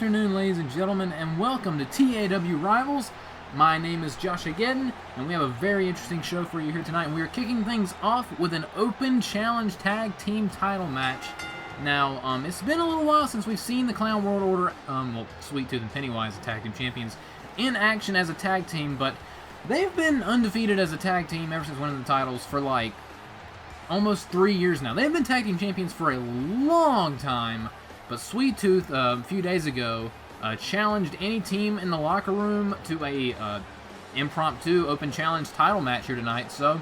afternoon, ladies and gentlemen, and welcome to TAW Rivals. My name is Josh Ageddon, and we have a very interesting show for you here tonight. We are kicking things off with an open challenge tag team title match. Now, it's been a little while since we've seen the Clown World Order, Sweet Tooth and Pennywise, the tag team champions, in action as a tag team, but they've been undefeated as a tag team ever since winning the titles for like almost 3 years now. They've been tag team champions for a long time. But Sweet Tooth, a few days ago, challenged any team in the locker room to a impromptu open challenge title match here tonight. So,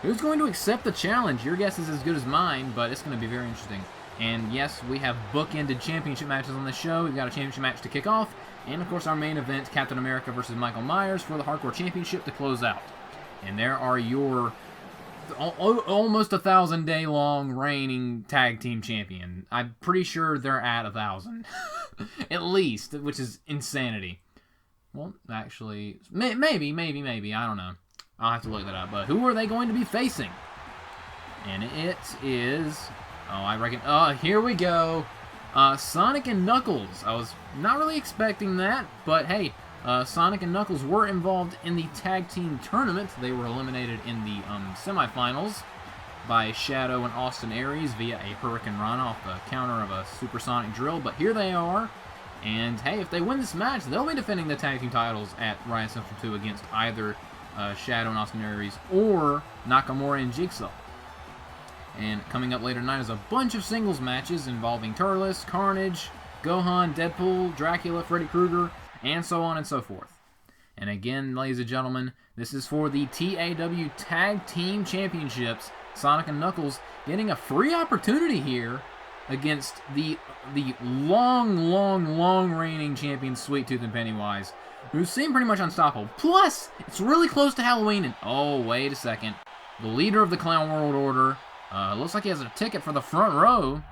who's going to accept the challenge? Your guess is as good as mine, but it's going to be very interesting. And yes, we have bookended championship matches on the show. We've got a championship match to kick off. And of course, our main event, Captain America versus Michael Myers for the Hardcore Championship to close out. And there are your almost 1,000-day-long reigning tag team champion. I'm pretty sure they're at 1,000. At least, which is insanity. Well, actually, maybe, I don't know. I'll have to look that up. But who are they going to be facing? And it is... I reckon... here we go. Sonic and Knuckles. I was not really expecting that, but hey... Sonic and Knuckles were involved in the tag team tournament. They were eliminated in the semifinals by Shadow and Austin Aries via a Hurricane Rana off the counter of a supersonic drill. But here they are, and hey, if they win this match, they'll be defending the tag team titles at Riot Central 2 against either Shadow and Austin Aries or Nakamura and Jigsaw. And coming up later tonight is a bunch of singles matches involving Turles, Carnage, Gohan, Deadpool, Dracula, Freddy, Krueger, and so on and so forth. And again, ladies and gentlemen, this is for the TAW Tag Team Championships. Sonic and Knuckles getting a free opportunity here against the long reigning champions Sweet Tooth and Pennywise, who seem pretty much unstoppable. Plus, it's really close to Halloween, and oh, wait a second. The leader of the Clown World Order looks like he has a ticket for the front row.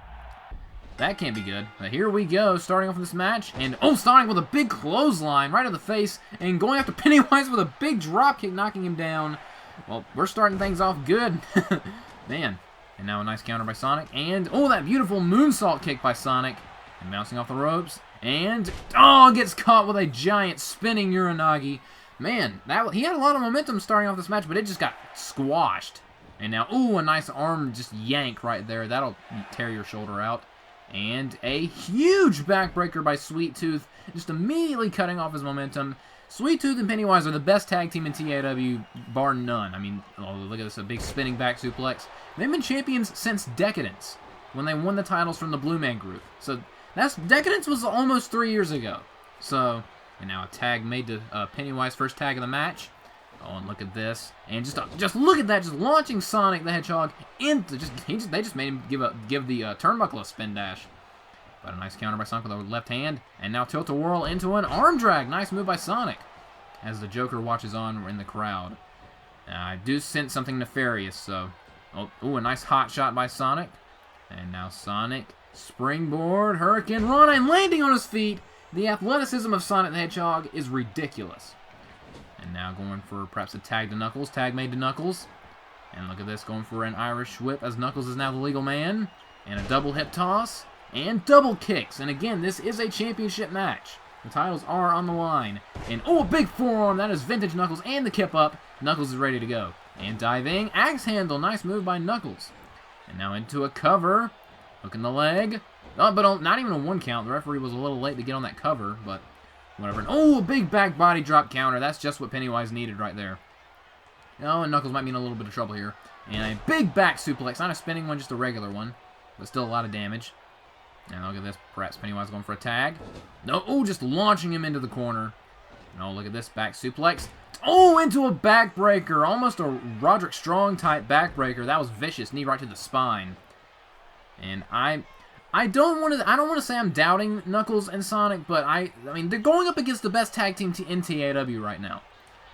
That can't be good. But here we go, starting off this match. And, Sonic with a big clothesline right in the face. And going after Pennywise with a big dropkick, knocking him down. Well, we're starting things off good. Man. And now a nice counter by Sonic. And, that beautiful moonsault kick by Sonic. And bouncing off the ropes. And, gets caught with a giant spinning Uranagi. Man, he had a lot of momentum starting off this match, but it just got squashed. And now, a nice arm just yank right there. That'll tear your shoulder out. And a huge backbreaker by Sweet Tooth, just immediately cutting off his momentum. Sweet Tooth and Pennywise are the best tag team in TAW, bar none. I mean, look at this, a big spinning back suplex. They've been champions since Decadence, when they won the titles from the Blue Man Group. So, Decadence was almost 3 years ago. So, and now a tag made to Pennywise, first tag of the match. And look at this, and just look at that, just launching Sonic the Hedgehog into they just made him give the turnbuckle a spin dash. But a nice counter by Sonic with the left hand, and now tilt-a-whirl into an arm drag. Nice move by Sonic, as the Joker watches on in the crowd. I do sense something nefarious, so a nice hot shot by Sonic, and now Sonic springboard Hurricane Rana and landing on his feet. The athleticism of Sonic the Hedgehog is ridiculous. And now going for perhaps a tag to Knuckles. Tag made to Knuckles. And look at this, going for an Irish whip as Knuckles is now the legal man. And a double hip toss. And double kicks. And again, this is a championship match. The titles are on the line. And a big forearm. That is vintage Knuckles and the kip up. Knuckles is ready to go. And diving. Axe handle. Nice move by Knuckles. And now into a cover. Hooking the leg. But not even a 1 count. The referee was a little late to get on that cover, but... whatever. A big back body drop counter. That's just what Pennywise needed right there. And Knuckles might be in a little bit of trouble here. And a big back suplex. Not a spinning one, just a regular one. But still a lot of damage. And look at this. Perhaps Pennywise going for a tag. No, just launching him into the corner. And look at this. Back suplex. Into a backbreaker. Almost a Roderick Strong type backbreaker. That was vicious. Knee right to the spine. And I don't want to say I'm doubting Knuckles and Sonic, but I mean, they're going up against the best tag team in TAW right now.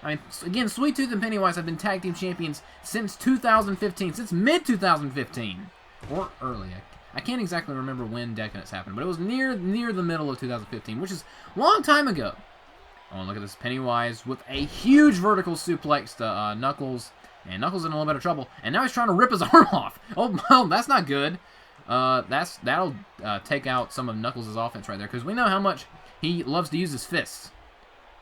I mean, again, Sweet Tooth and Pennywise have been tag team champions since 2015, since mid-2015. Or early. I can't exactly remember when Decadence happened, but it was near the middle of 2015, which is a long time ago. And look at this, Pennywise with a huge vertical suplex to Knuckles, and Knuckles in a little bit of trouble, and now he's trying to rip his arm off. That's not good. That'll take out some of Knuckles' offense right there, because we know how much he loves to use his fists.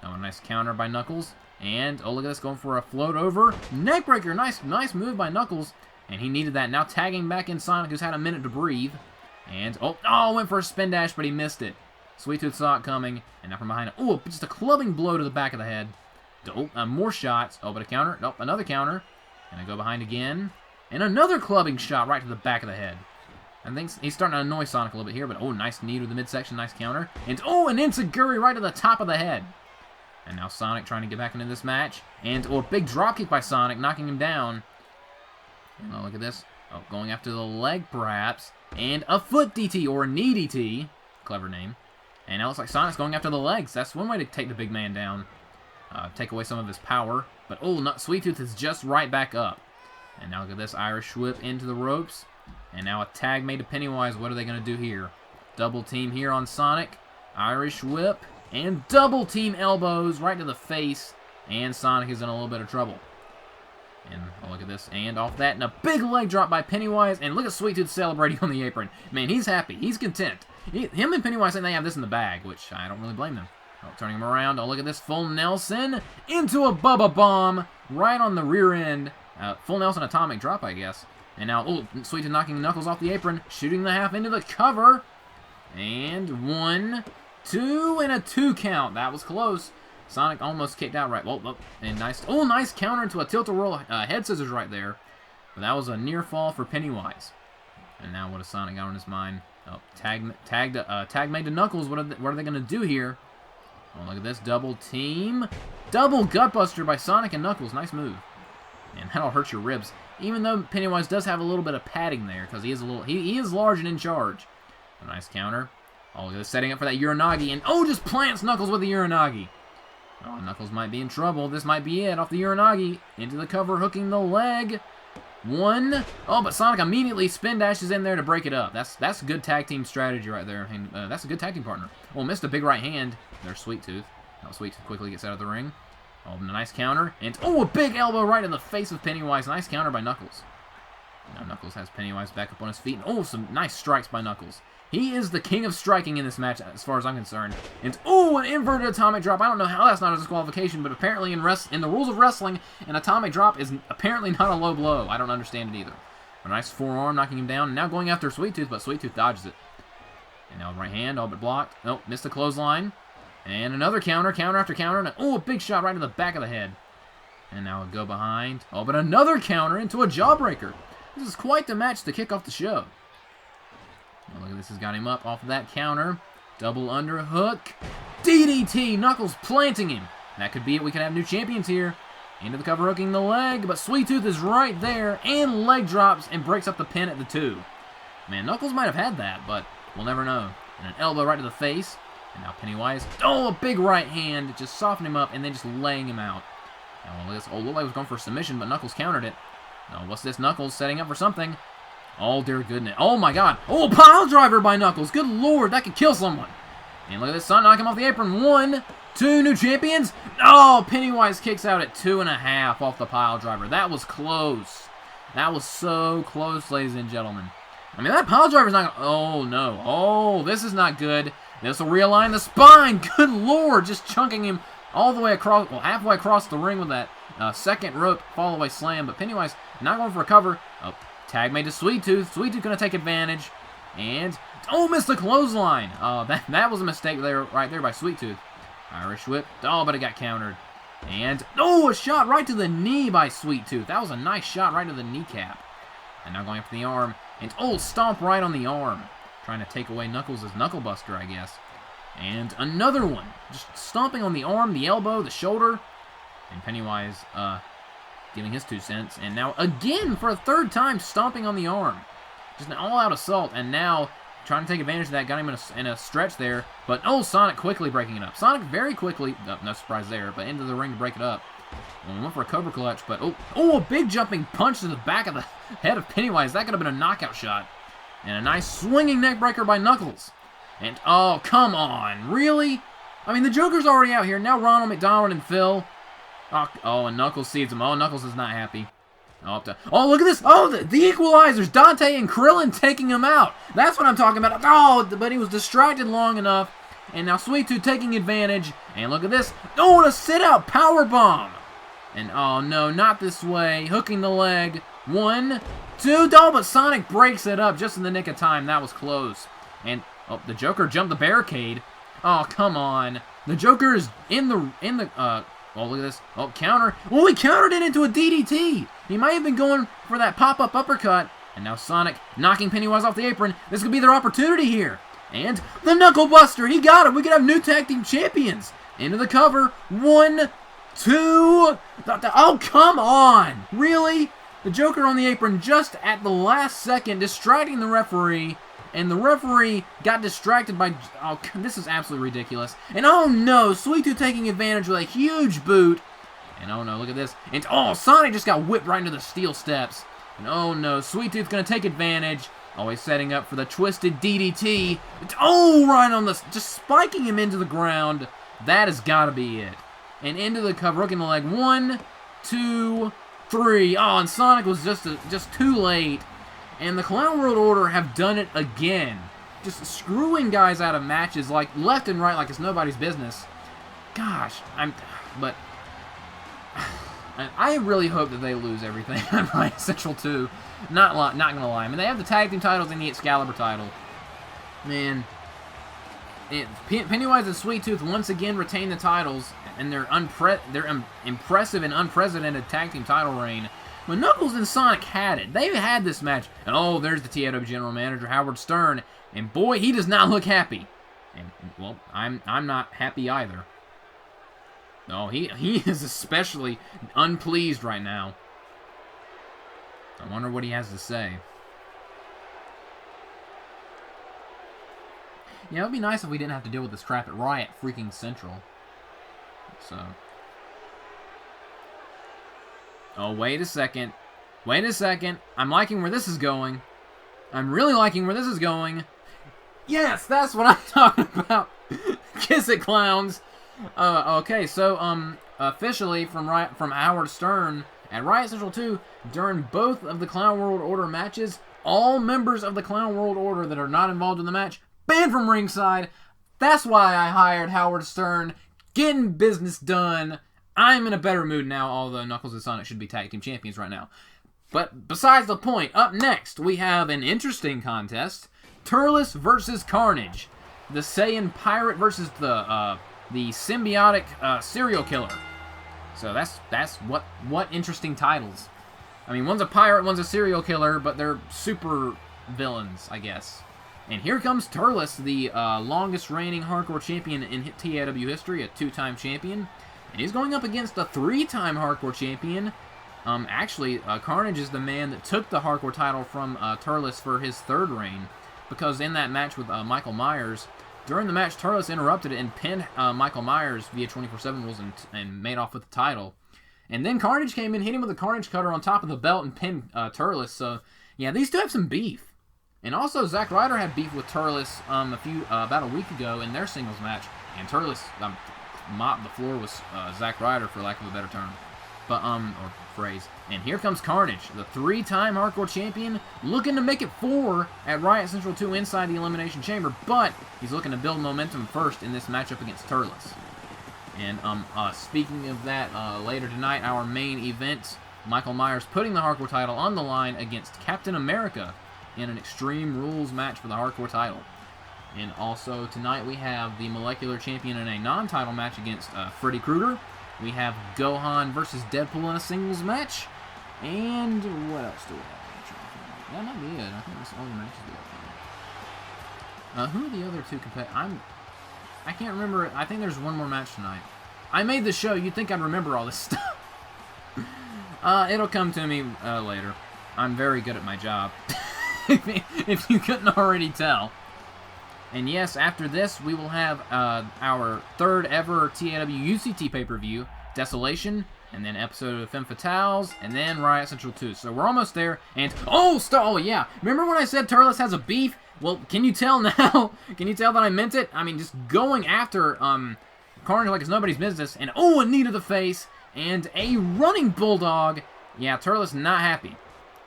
Oh, a nice counter by Knuckles. And, oh, look at this, going for a float over. Neckbreaker, nice move by Knuckles. And he needed that. Now tagging back in Sonic, who's had a minute to breathe. And, went for a spin dash, but he missed it. Sweet Tooth saw it coming, and now from behind it. Oh, just a clubbing blow to the back of the head. More shots. Oh, but a counter. Nope, another counter. And I go behind again. And another clubbing shot right to the back of the head. I think he's starting to annoy Sonic a little bit here, but nice knee to the midsection, nice counter. And, an enziguri right to the top of the head. And now Sonic trying to get back into this match. And, a big dropkick by Sonic, knocking him down. And look at this. Going after the leg, perhaps. And a foot DT, or a knee DT. Clever name. And now it looks like Sonic's going after the legs. That's one way to take the big man down. Take away some of his power. But, Sweet Tooth is just right back up. And now look at this Irish whip into the ropes. And now a tag made to Pennywise. What are they going to do here? Double team here on Sonic. Irish whip. And double team elbows right to the face. And Sonic is in a little bit of trouble. And look at this. And off that. And a big leg drop by Pennywise. And look at Sweet Tooth celebrating on the apron. Man, he's happy. He's content. Him and Pennywise think they have this in the bag, which I don't really blame them. Turning him around. Look at this. Full Nelson into a Bubba Bomb right on the rear end. Full Nelson atomic drop, I guess. And now, Sweet Tooth knocking Knuckles off the apron, shooting the half into the cover. And 1, 2, and a 2 count. That was close. Sonic almost kicked out right. And nice counter into a tilt-a-whirl head scissors right there. But that was a near fall for Pennywise. And now what does Sonic got on his mind? Tag made to Knuckles. What are they going to do here? Look at this. Double team. Double gutbuster by Sonic and Knuckles. Nice move. And that'll hurt your ribs. Even though Pennywise does have a little bit of padding there, because he is large and in charge. A nice counter. Look at this, setting up for that Uranagi, and just plants Knuckles with the Uranagi. Knuckles might be in trouble. This might be it. Off the Uranagi, into the cover, hooking the leg. 1. But Sonic immediately spin dashes in there to break it up. That's a good tag team strategy right there. And that's a good tag team partner. Missed a big right hand. There's Sweet Tooth. Sweet Tooth quickly gets out of the ring. A nice counter. And, a big elbow right in the face of Pennywise. Nice counter by Knuckles. Now Knuckles has Pennywise back up on his feet. And, some nice strikes by Knuckles. He is the king of striking in this match, as far as I'm concerned. And, an inverted atomic drop. I don't know how that's not a disqualification, but apparently in the rules of wrestling, an atomic drop is apparently not a low blow. I don't understand it either. A nice forearm knocking him down. And now going after Sweet Tooth, but Sweet Tooth dodges it. And now right hand, all but blocked. Missed the clothesline. And another counter after counter, and a big shot right to the back of the head. And now a go behind. But another counter into a jawbreaker. This is quite the match to kick off the show. Look at this, has got him up off of that counter. Double underhook. DDT, Knuckles planting him. That could be it, we could have new champions here. Into the cover, hooking the leg, but Sweet Tooth is right there, and leg drops and breaks up the pin at the 2. Man, Knuckles might have had that, but we'll never know. And an elbow right to the face. And now Pennywise, a big right hand, just softening him up, and then just laying him out. Now, look like he was going for a submission, but Knuckles countered it. What's this? Knuckles setting up for something. Dear goodness. Oh, my God. Pile driver by Knuckles. Good Lord, that could kill someone. And look at this, son, knock him off the apron. 1, 2, new champions. Pennywise kicks out at 2.5 off the pile driver. That was close. That was so close, ladies and gentlemen. I mean, that pile driver's not gonna... Oh, no. This is not good. This will realign the spine. Good Lord, just chunking him all the way across, halfway across the ring with that second rope fall-away slam. But Pennywise not going for a cover. Tag made to Sweet Tooth. Sweet Tooth going to take advantage. And, missed the clothesline. That was a mistake there, right there by Sweet Tooth. Irish whip. But it got countered. And, a shot right to the knee by Sweet Tooth. That was a nice shot right to the kneecap. And now going after the arm. And, stomp right on the arm. Trying to take away Knuckles' knucklebuster, I guess. And another one. Just stomping on the arm, the elbow, the shoulder. And Pennywise giving his 2 cents. And now again, for a 3rd time, stomping on the arm. Just an all-out assault. And now trying to take advantage of that. Got him in a stretch there. But, Sonic quickly breaking it up. Sonic very quickly, no surprise there, but into the ring to break it up. Went for a Cobra Clutch, but, a big jumping punch to the back of the head of Pennywise. That could have been a knockout shot. And a nice swinging neck breaker by Knuckles. And, come on. Really? I mean, the Joker's already out here. Now Ronald McDonald and Phil. And Knuckles sees him. Knuckles is not happy. Look at this. The equalizers. Dante and Krillin taking him out. That's what I'm talking about. But he was distracted long enough. And now Sweet Tooth taking advantage. And look at this. Oh, and a sit-out powerbomb. And oh no, not this way. Hooking the leg. 1, 2, but Sonic breaks it up just in the nick of time. That was close. And oh, the Joker jumped the barricade. Oh, come on. The Joker is in the oh, look at this. Oh, counter. Oh, he countered it into a DDT. He might have been going for that pop-up uppercut. And now Sonic knocking Pennywise off the apron. This could be their opportunity here. And the Knuckle Buster. He got it. We could have new tag team champions. Into the cover. 1, 2. Oh, come on. Really? The Joker on the apron just at the last second, distracting the referee. And the referee got distracted by... Oh, this is absolutely ridiculous. And oh no, Sweet Tooth taking advantage with a huge boot. And oh no, look at this. And oh, Sonic just got whipped right into the steel steps. And oh no, Sweet Tooth going to take advantage. Always setting up for the twisted DDT. Oh, right on the... Just spiking him into the ground. That has got to be it. And into the cover, hooking the leg. 1, 2, 3. Oh, and Sonic was just too late. And the Clown World Order have done it again. Just screwing guys out of matches like left and right like it's nobody's business. Gosh, but I really hope that they lose everything on Riot Central 2. Not gonna lie. I mean, they have the tag team titles and the Excalibur title. Man, Pennywise and Sweet Tooth once again retain the titles and their impressive and unprecedented tag team title reign. When Knuckles and Sonic had it, they had this match. And oh, there's the TAW General Manager, Howard Stern. And boy, he does not look happy. And, well, I'm not happy either. No, he is especially unpleased right now. I wonder what he has to say. Yeah, it would be nice if we didn't have to deal with this crap at Riot freaking Central. So... Oh, wait a second. Wait a second. I'm liking where this is going. I'm really liking where this is going. Yes, that's what I'm talking about. Kiss it, clowns. Okay, so, officially from Howard Stern, at Riot Central 2, during both of the Clown World Order matches, all members of the Clown World Order that are not involved in the match, banned from ringside. That's why I hired Howard Stern. Getting business done. I'm in a better mood now, although Knuckles and Sonic should be tag team champions right now. But besides the point, up next, we have an interesting contest. Turles versus Carnage. The Saiyan Pirate versus the symbiotic serial killer. So that's what interesting titles. I mean, one's a pirate, one's a serial killer, but they're super villains, I guess. And here comes Turles, the longest reigning hardcore champion in TAW history, a 2-time champion. And he's going up against a 3-time hardcore champion. Actually, Carnage is the man that took the hardcore title from Turles for his 3rd reign. Because in that match with Michael Myers, during the match, Turles interrupted it and pinned Michael Myers via 24/7 rules and made off with the title. And then Carnage came in, hit him with a Carnage cutter on top of the belt and pinned Turles. So, yeah, these two have some beef. And also, Zack Ryder had beef with Turles about a week ago in their singles match. And Turles mopped the floor with Zack Ryder, for lack of a better term. But, or phrase. And here comes Carnage, the 3-time hardcore champion, looking to make it 4 at Riot Central 2 inside the Elimination Chamber, but he's looking to build momentum first in this matchup against Turles. And, speaking of that, later tonight, our main event, Michael Myers putting the hardcore title on the line against Captain America in an Extreme Rules match for the hardcore title. And also, tonight we have the Molecular Champion in a non-title match against Freddy Krueger. We have Gohan versus Deadpool in a singles match. And what else do we have? That might be it. I think that's all the matches we have. Who are the other two competitors? I can't remember. I think there's one more match tonight. I made the show. You'd think I'd remember all this stuff. It'll come to me later. I'm very good at my job. If you couldn't already tell. And yes, after this, we will have our 3rd ever TAW UCT pay-per-view, Desolation, and then episode of Femme Fatales, and then Riot Central 2. So we're almost there, and... Oh, yeah! Remember when I said Turles has a beef? Well, can you tell now? Can you tell that I meant it? I mean, just going after Carnage like it's nobody's business, and a knee to the face, and a running bulldog. Yeah, Turles not happy.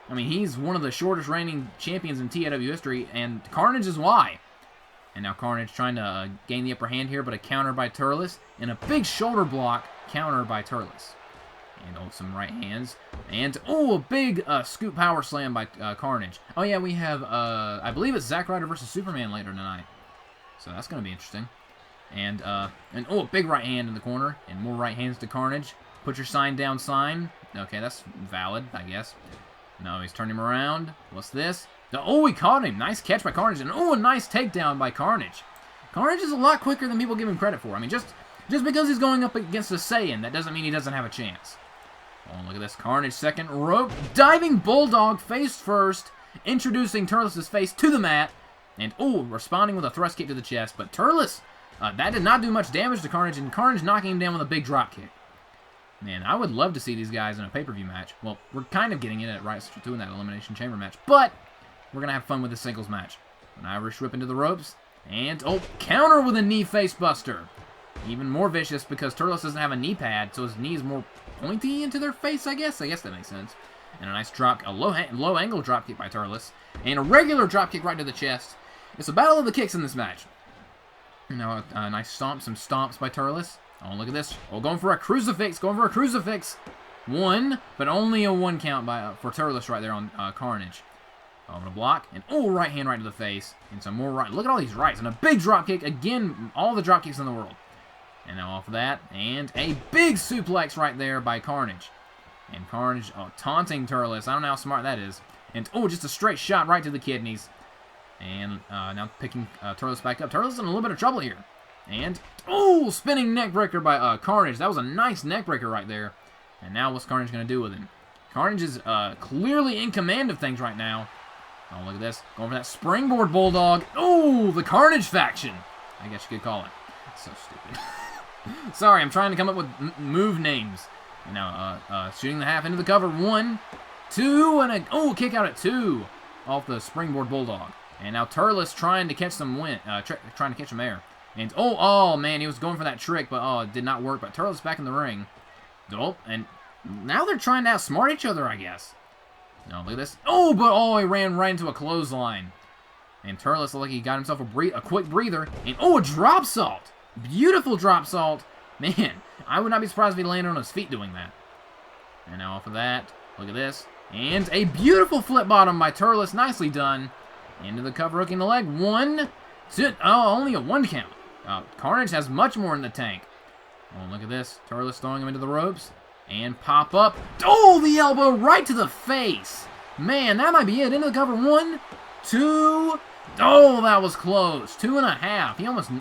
I mean, he's one of the shortest reigning champions in TAW history, and Carnage is why. And now Carnage trying to gain the upper hand here, but a counter by Turles. And a big shoulder block counter by Turles. And some right hands. And, a big scoop power slam by Carnage. Oh, yeah, we have, I believe it's Zack Ryder versus Superman later tonight. So that's going to be interesting. And a big right hand in the corner. And more right hands to Carnage. Put your sign down sign. Okay, that's valid, I guess. No, he's turning him around. What's this? He caught him. Nice catch by Carnage. And, a nice takedown by Carnage. Carnage is a lot quicker than people give him credit for. I mean, just because he's going up against a Saiyan, that doesn't mean he doesn't have a chance. Oh, look at this. Carnage, second rope. Diving Bulldog, face first. Introducing Turles' face to the mat. And, responding with a thrust kick to the chest. But Turles, that did not do much damage to Carnage. And Carnage knocking him down with a big drop kick. Man, I would love to see these guys in a pay-per-view match. Well, we're kind of getting it at Riot Central 2 in that Elimination Chamber match. But we're going to have fun with the singles match. An Irish whip into the ropes. And, counter with a knee face buster. Even more vicious because Turles doesn't have a knee pad, so his knee is more pointy into their face, I guess. I guess that makes sense. And a nice drop, a low angle drop kick by Turles. And a regular drop kick right to the chest. It's a battle of the kicks in this match. Now, a nice stomp, some stomps by Turles. Oh, look at this. Going for a crucifix. One, but only a one count for Turles right there on Carnage. I'm going to block. And, right hand right to the face. And some more right. Look at all these rights. And a big drop kick. Again, all the drop kicks in the world. And now off of that. And a big suplex right there by Carnage. And Carnage taunting Turles. I don't know how smart that is. And, just a straight shot right to the kidneys. And now picking Turles back up. Turles is in a little bit of trouble here. And, spinning neck breaker by Carnage. That was a nice neck breaker right there. And now what's Carnage going to do with him? Carnage is clearly in command of things right now. Oh, look at this. Going for that springboard bulldog. The Carnage faction. I guess you could call it. So stupid. Sorry, I'm trying to come up with move names. And now, shooting the half into the cover. 1, 2, and a kick out at 2 off the springboard bulldog. And now Turles trying to catch some trying to catch some air. And man, he was going for that trick, but it did not work. But Turles back in the ring. And now they're trying to outsmart each other, I guess. No, look at this. He ran right into a clothesline. And Turles looked like he got himself a quick breather. And a drop salt. Beautiful drop salt. Man, I would not be surprised if he landed on his feet doing that. And now off of that, look at this. And a beautiful flip bottom by Turles. Nicely done. Into the cover, hooking the leg. 1, 2. Only a 1 count. Carnage has much more in the tank. Look at this. Turles throwing him into the ropes. And pop up. The elbow right to the face. Man, that might be it. Into the cover. 1, 2. That was close. 2.5. He almost...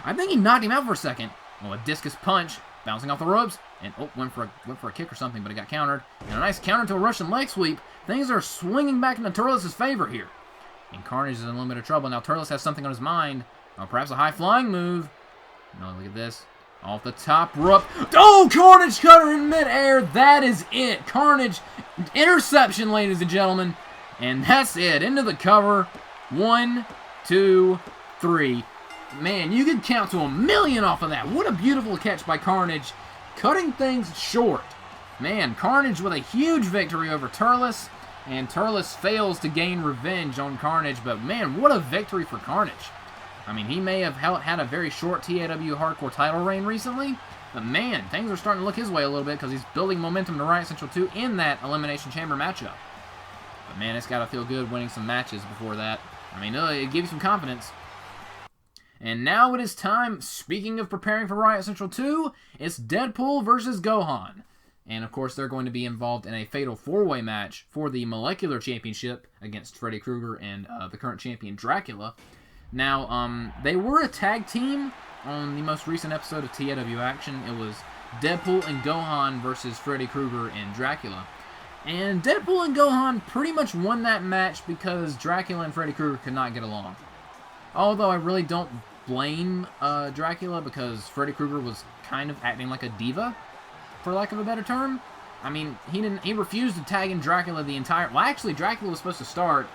I think he knocked him out for a second. A discus punch. Bouncing off the ropes. And, went for a kick or something, but it got countered. And a nice counter to a Russian leg sweep. Things are swinging back into Turles' favor here. And Carnage is in a little bit of trouble. Now Turles has something on his mind. Perhaps a high-flying move. No, look at this. Off the top rope. Carnage cutter in midair. That is it. Carnage interception, ladies and gentlemen. And that's it. Into the cover. 1, 2, 3. Man, you could count to 1,000,000 off of that. What a beautiful catch by Carnage. Cutting things short. Man, Carnage with a huge victory over Turles. And Turles fails to gain revenge on Carnage. But man, what a victory for Carnage. I mean, he may have had a very short TAW Hardcore title reign recently, but man, things are starting to look his way a little bit because he's building momentum to Riot Central 2 in that Elimination Chamber matchup. But man, it's got to feel good winning some matches before that. I mean, it gives you some confidence. And now it is time, speaking of preparing for Riot Central 2, it's Deadpool versus Gohan. And of course, they're going to be involved in a fatal 4-way match for the Molecular Championship against Freddy Krueger and the current champion, Dracula. Now, they were a tag team on the most recent episode of TAW Action. It was Deadpool and Gohan versus Freddy Krueger and Dracula. And Deadpool and Gohan pretty much won that match because Dracula and Freddy Krueger could not get along. Although I really don't blame Dracula because Freddy Krueger was kind of acting like a diva, for lack of a better term. I mean, he refused to tag in Dracula the entire... Well, actually, Dracula was supposed to start.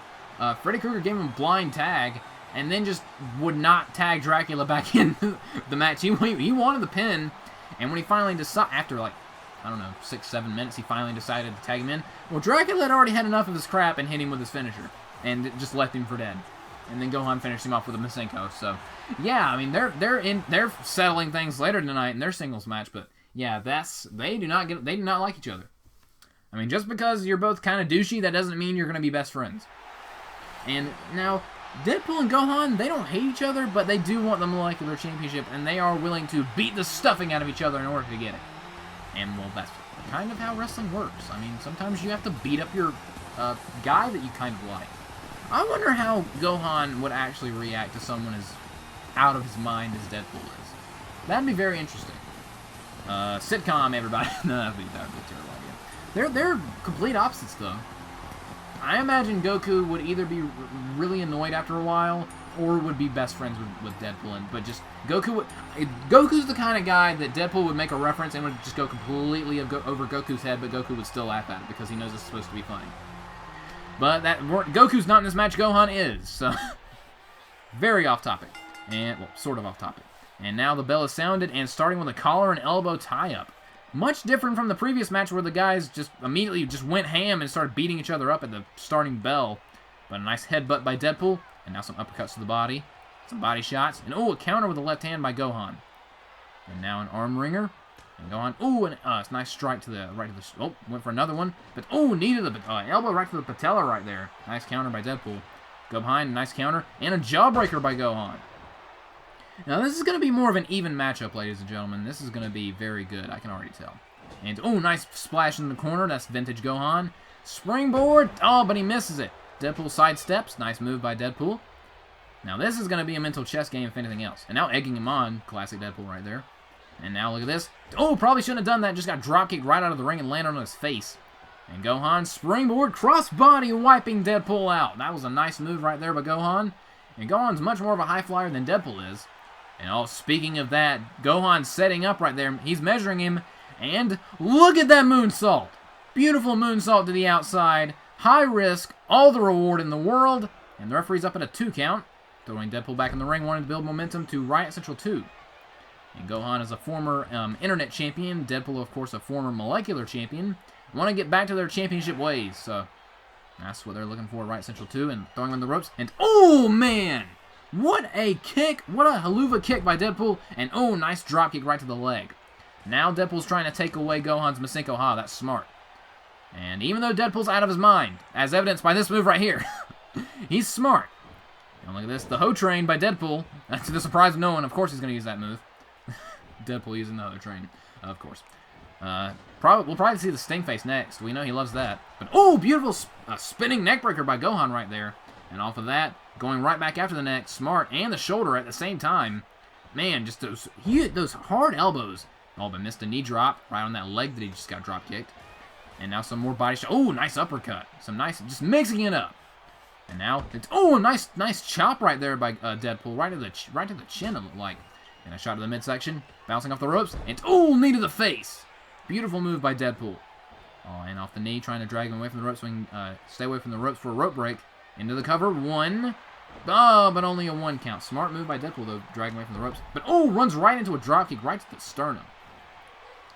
Freddy Krueger gave him a blind tag, and then just would not tag Dracula back in the match. He wanted the pin, and when he finally decided, after like, I don't know, 6-7 minutes, he finally decided to tag him in. Well, Dracula had already had enough of his crap and hit him with his finisher, and it just left him for dead. and then Gohan finished him off with a Masenko. So, yeah, I mean, they're settling things later tonight in their singles match, but yeah, they do not like each other. I mean, just because you're both kind of douchey, that doesn't mean you're going to be best friends. And now, Deadpool and Gohan, they don't hate each other, but they do want the Molecular Championship, and they are willing to beat the stuffing out of each other in order to get it. And, well, that's kind of how wrestling works. I mean, sometimes you have to beat up your guy that you kind of like. I wonder how Gohan would actually react to someone as out of his mind as Deadpool is. That'd be very interesting. Sitcom, everybody. No, that'd be a terrible idea. They're complete opposites, though. I imagine Goku would either be really annoyed after a while, or would be best friends with Deadpool. But just Goku's the kind of guy that Deadpool would make a reference and would just go completely over Goku's head, but Goku would still laugh at it because he knows it's supposed to be funny. But Goku's not in this match. Gohan is. So very off topic, and well, sort of off topic. And now the bell is sounded, and starting with a collar and elbow tie-up. Much different from the previous match where the guys just immediately just went ham and started beating each other up at the starting bell. But a nice headbutt by Deadpool, and now some uppercuts to the body, some body shots, and a counter with the left hand by Gohan. And now an arm wringer, and Gohan, and a nice strike to the right of the, went for another one, but needed the elbow right to the patella right there. Nice counter by Deadpool. Go behind, nice counter, and a jawbreaker by Gohan. Now, this is going to be more of an even matchup, ladies and gentlemen. This is going to be very good, I can already tell. And, nice splash in the corner. That's vintage Gohan. Springboard. But he misses it. Deadpool sidesteps. Nice move by Deadpool. Now, this is going to be a mental chess game, if anything else. And now egging him on. Classic Deadpool right there. And now, look at this. Probably shouldn't have done that. Just got dropkicked right out of the ring and landed on his face. And Gohan, springboard, crossbody, wiping Deadpool out. That was a nice move right there by Gohan. And Gohan's much more of a high flyer than Deadpool is. And speaking of that, Gohan's setting up right there. He's measuring him. And look at that moonsault. Beautiful moonsault to the outside. High risk. All the reward in the world. And the referee's up at a 2 count. Throwing Deadpool back in the ring, wanting to build momentum to Riot Central 2. And Gohan is a former internet champion. Deadpool, of course, a former molecular champion. Want to get back to their championship ways. So that's what they're looking for, Riot Central 2. And throwing on the ropes. And, man! What a kick! What a haluva kick by Deadpool. And, nice drop kick right to the leg. Now Deadpool's trying to take away Gohan's Masenko Ha. That's smart. And even though Deadpool's out of his mind, as evidenced by this move right here, he's smart. And look at this. The Ho Train by Deadpool. That's to the surprise of no one. Of course he's going to use that move. Deadpool using the Ho Train. Of course. We'll probably see the Sting Face next. We know he loves that. But, beautiful spinning neckbreaker by Gohan right there. And off of that, going right back after the neck. Smart. And the shoulder at the same time. Man, just those hard elbows. But missed a knee drop right on that leg that he just got drop kicked. And now some more body shot. Nice uppercut. Some nice, just mixing it up. And now it's nice chop right there by Deadpool, right to the chin. It looked like. And a shot to the midsection, bouncing off the ropes. And knee to the face. Beautiful move by Deadpool. And off the knee, trying to drag him away from the ropes so he can stay away from the ropes for a rope break. Into the cover, 1. But only a 1 count. Smart move by Deadpool though, dragging away from the ropes. But runs right into a dropkick right to the sternum.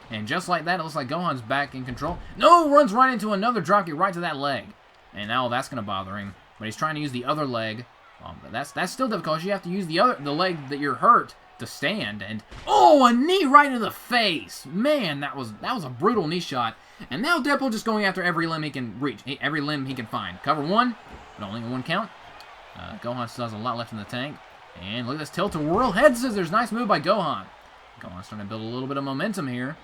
And just like that, it looks like Gohan's back in control. Runs right into another dropkick right to that leg. And now that's going to bother him. But he's trying to use the other leg. But that's still difficult. You have to use the leg that you're hurt to stand. And a knee right to the face. Man, that was a brutal knee shot. And now Deadpool just going after every limb he can reach, every limb he can find. Cover 1, but only a 1 count. Gohan still has a lot left in the tank. And look at this tilt-a-whirl head scissors. Nice move by Gohan. Gohan's starting to build a little bit of momentum here.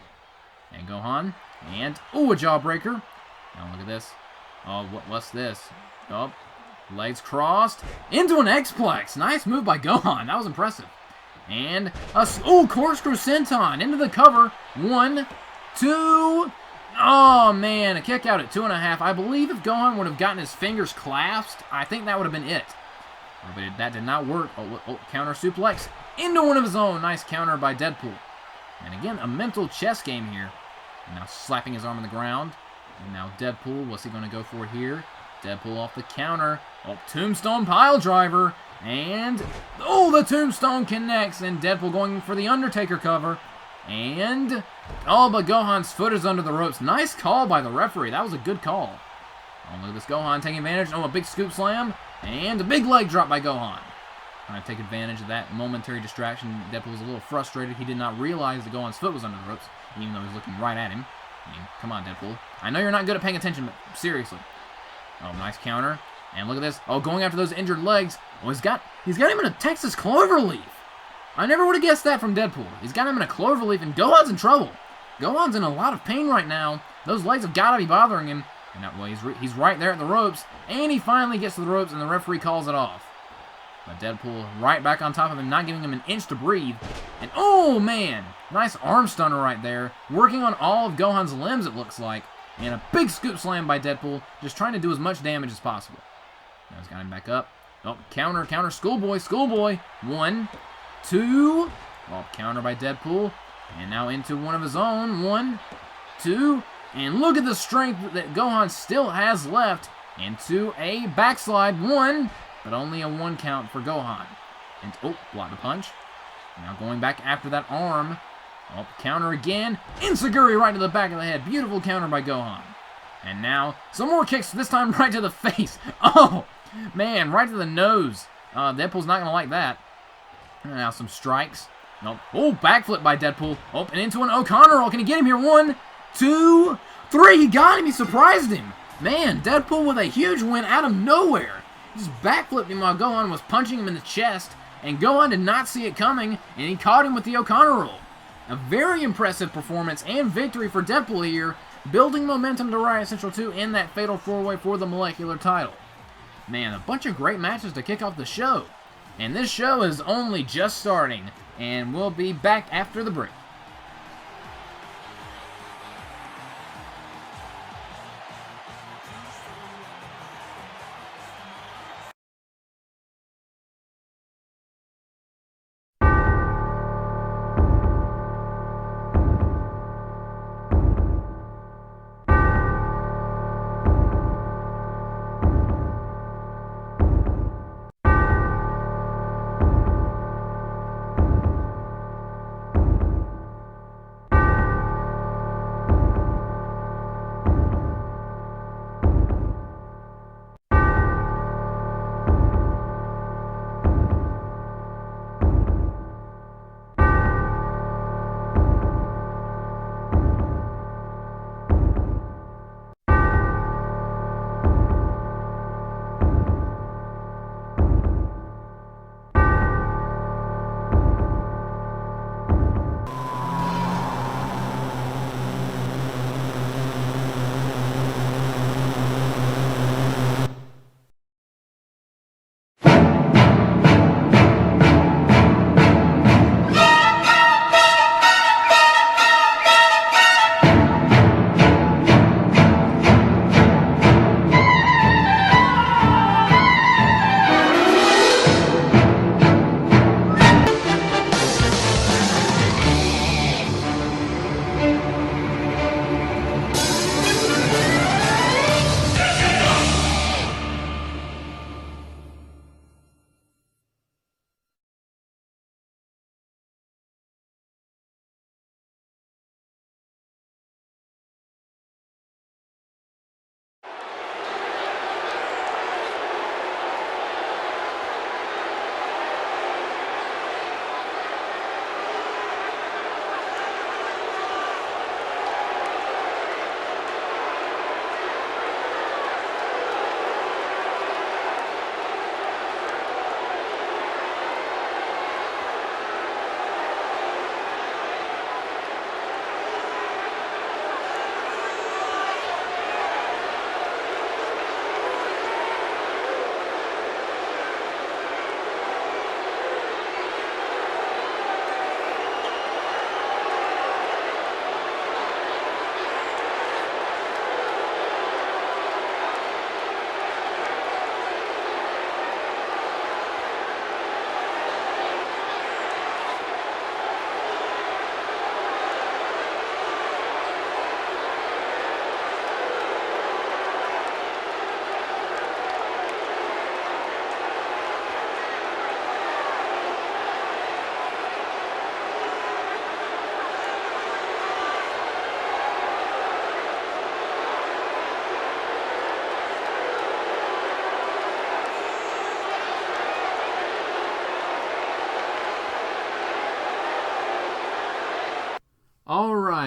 And Gohan. And, a jawbreaker. Now look at this. What's this? Legs crossed. Into an X-Plex. Nice move by Gohan. That was impressive. And, corkscrew senton. Into the cover. 1, 2. Man, a kick out at 2.5. I believe if Gohan would have gotten his fingers clasped, I think that would have been it. But that did not work. Counter suplex. Into one of his own. Nice counter by Deadpool. And again, a mental chess game here. And now slapping his arm on the ground. And now Deadpool, what's he going to go for here? Deadpool off the counter. Tombstone pile driver. And, the tombstone connects. And Deadpool going for the Undertaker cover. And, but Gohan's foot is under the ropes. Nice call by the referee. That was a good call. Oh, look at this Gohan taking advantage. Oh, a big scoop slam. And a big leg drop by Gohan. Trying to take advantage of that momentary distraction. Deadpool was a little frustrated. He did not realize that Gohan's foot was under the ropes, even though he was looking right at him. I mean, come on, Deadpool. I know you're not good at paying attention, but seriously. Oh, nice counter. And look at this. Oh, going after those injured legs. Oh, he's got him in a Texas cloverleaf. I never would have guessed that from Deadpool. He's got him in a cloverleaf, and Gohan's in trouble. Gohan's in a lot of pain right now. Those legs have got to be bothering him. And that way, he's right there at the ropes, and he finally gets to the ropes, and the referee calls it off. But Deadpool right back on top of him, not giving him an inch to breathe. And oh, man, nice arm stunner right there, working on all of Gohan's limbs, it looks like. And a big scoop slam by Deadpool, just trying to do as much damage as possible. Now he's got him back up. Oh, counter, schoolboy. 1, 2. Oh, counter by Deadpool. And now into one of his own. 1, 2. And look at the strength that Gohan still has left. Into a backslide. 1, but only a 1 count for Gohan. And, oh, blocked the punch. Now going back after that arm. Oh, counter again. Enziguri right to the back of the head. Beautiful counter by Gohan. And now, some more kicks, this time right to the face. Oh, man, right to the nose. Deadpool's not going to like that. And now some strikes. Nope. Oh, backflip by Deadpool. Oh, and into an O'Connor roll. Can he get him here? 1, 2, 3. He got him. He surprised him. Man, Deadpool with a huge win out of nowhere. He just backflipped him while Gohan was punching him in the chest. And Gohan did not see it coming, and he caught him with the O'Connor roll. A very impressive performance and victory for Deadpool here, building momentum to Riot Central 2 in that fatal 4-way for the molecular title. Man, a bunch of great matches to kick off the show. And this show is only just starting, and we'll be back after the break.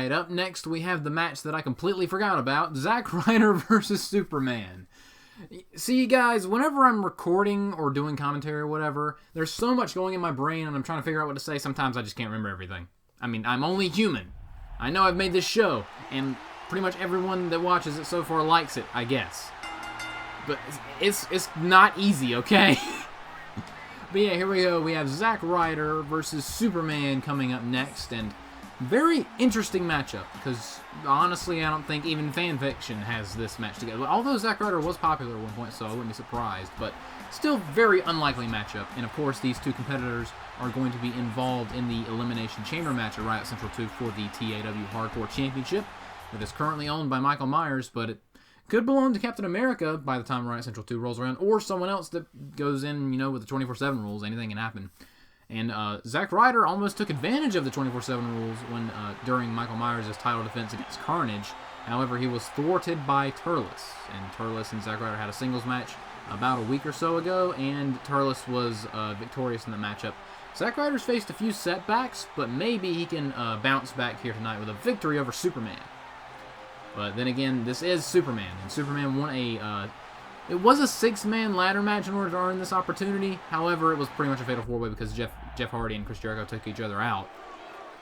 Alright, up next we have the match that I completely forgot about. Zack Ryder versus Superman. See, guys, whenever I'm recording or doing commentary or whatever, there's so much going in my brain and I'm trying to figure out what to say. Sometimes I just can't remember everything. I mean, I'm only human. I know I've made this show, and pretty much everyone that watches it so far likes it, I guess. But it's not easy, okay? But yeah, here we go. We have Zack Ryder versus Superman coming up next, and very interesting matchup, because honestly, I don't think even fanfiction has this match together. Although Zack Ryder was popular at one point, so I wouldn't be surprised, but still very unlikely matchup. And of course, these two competitors are going to be involved in the Elimination Chamber match at Riot Central 2 for the TAW Hardcore Championship, that is currently owned by Michael Myers, but it could belong to Captain America by the time Riot Central 2 rolls around, or someone else that goes in, you know, with the 24/7 rules. Anything can happen. And Zack Ryder almost took advantage of the 24/7 rules when during Michael Myers' title defense against Carnage. However, he was thwarted by Turles. And Turles and Zack Ryder had a singles match about a week or so ago, and Turles was victorious in the matchup. Zack Ryder's faced a few setbacks, but maybe he can bounce back here tonight with a victory over Superman. But then again, this is Superman, and Superman won a... it was a 6-man ladder match in order to earn this opportunity. However, it was pretty much a fatal 4-way because Jeff Hardy and Chris Jericho took each other out.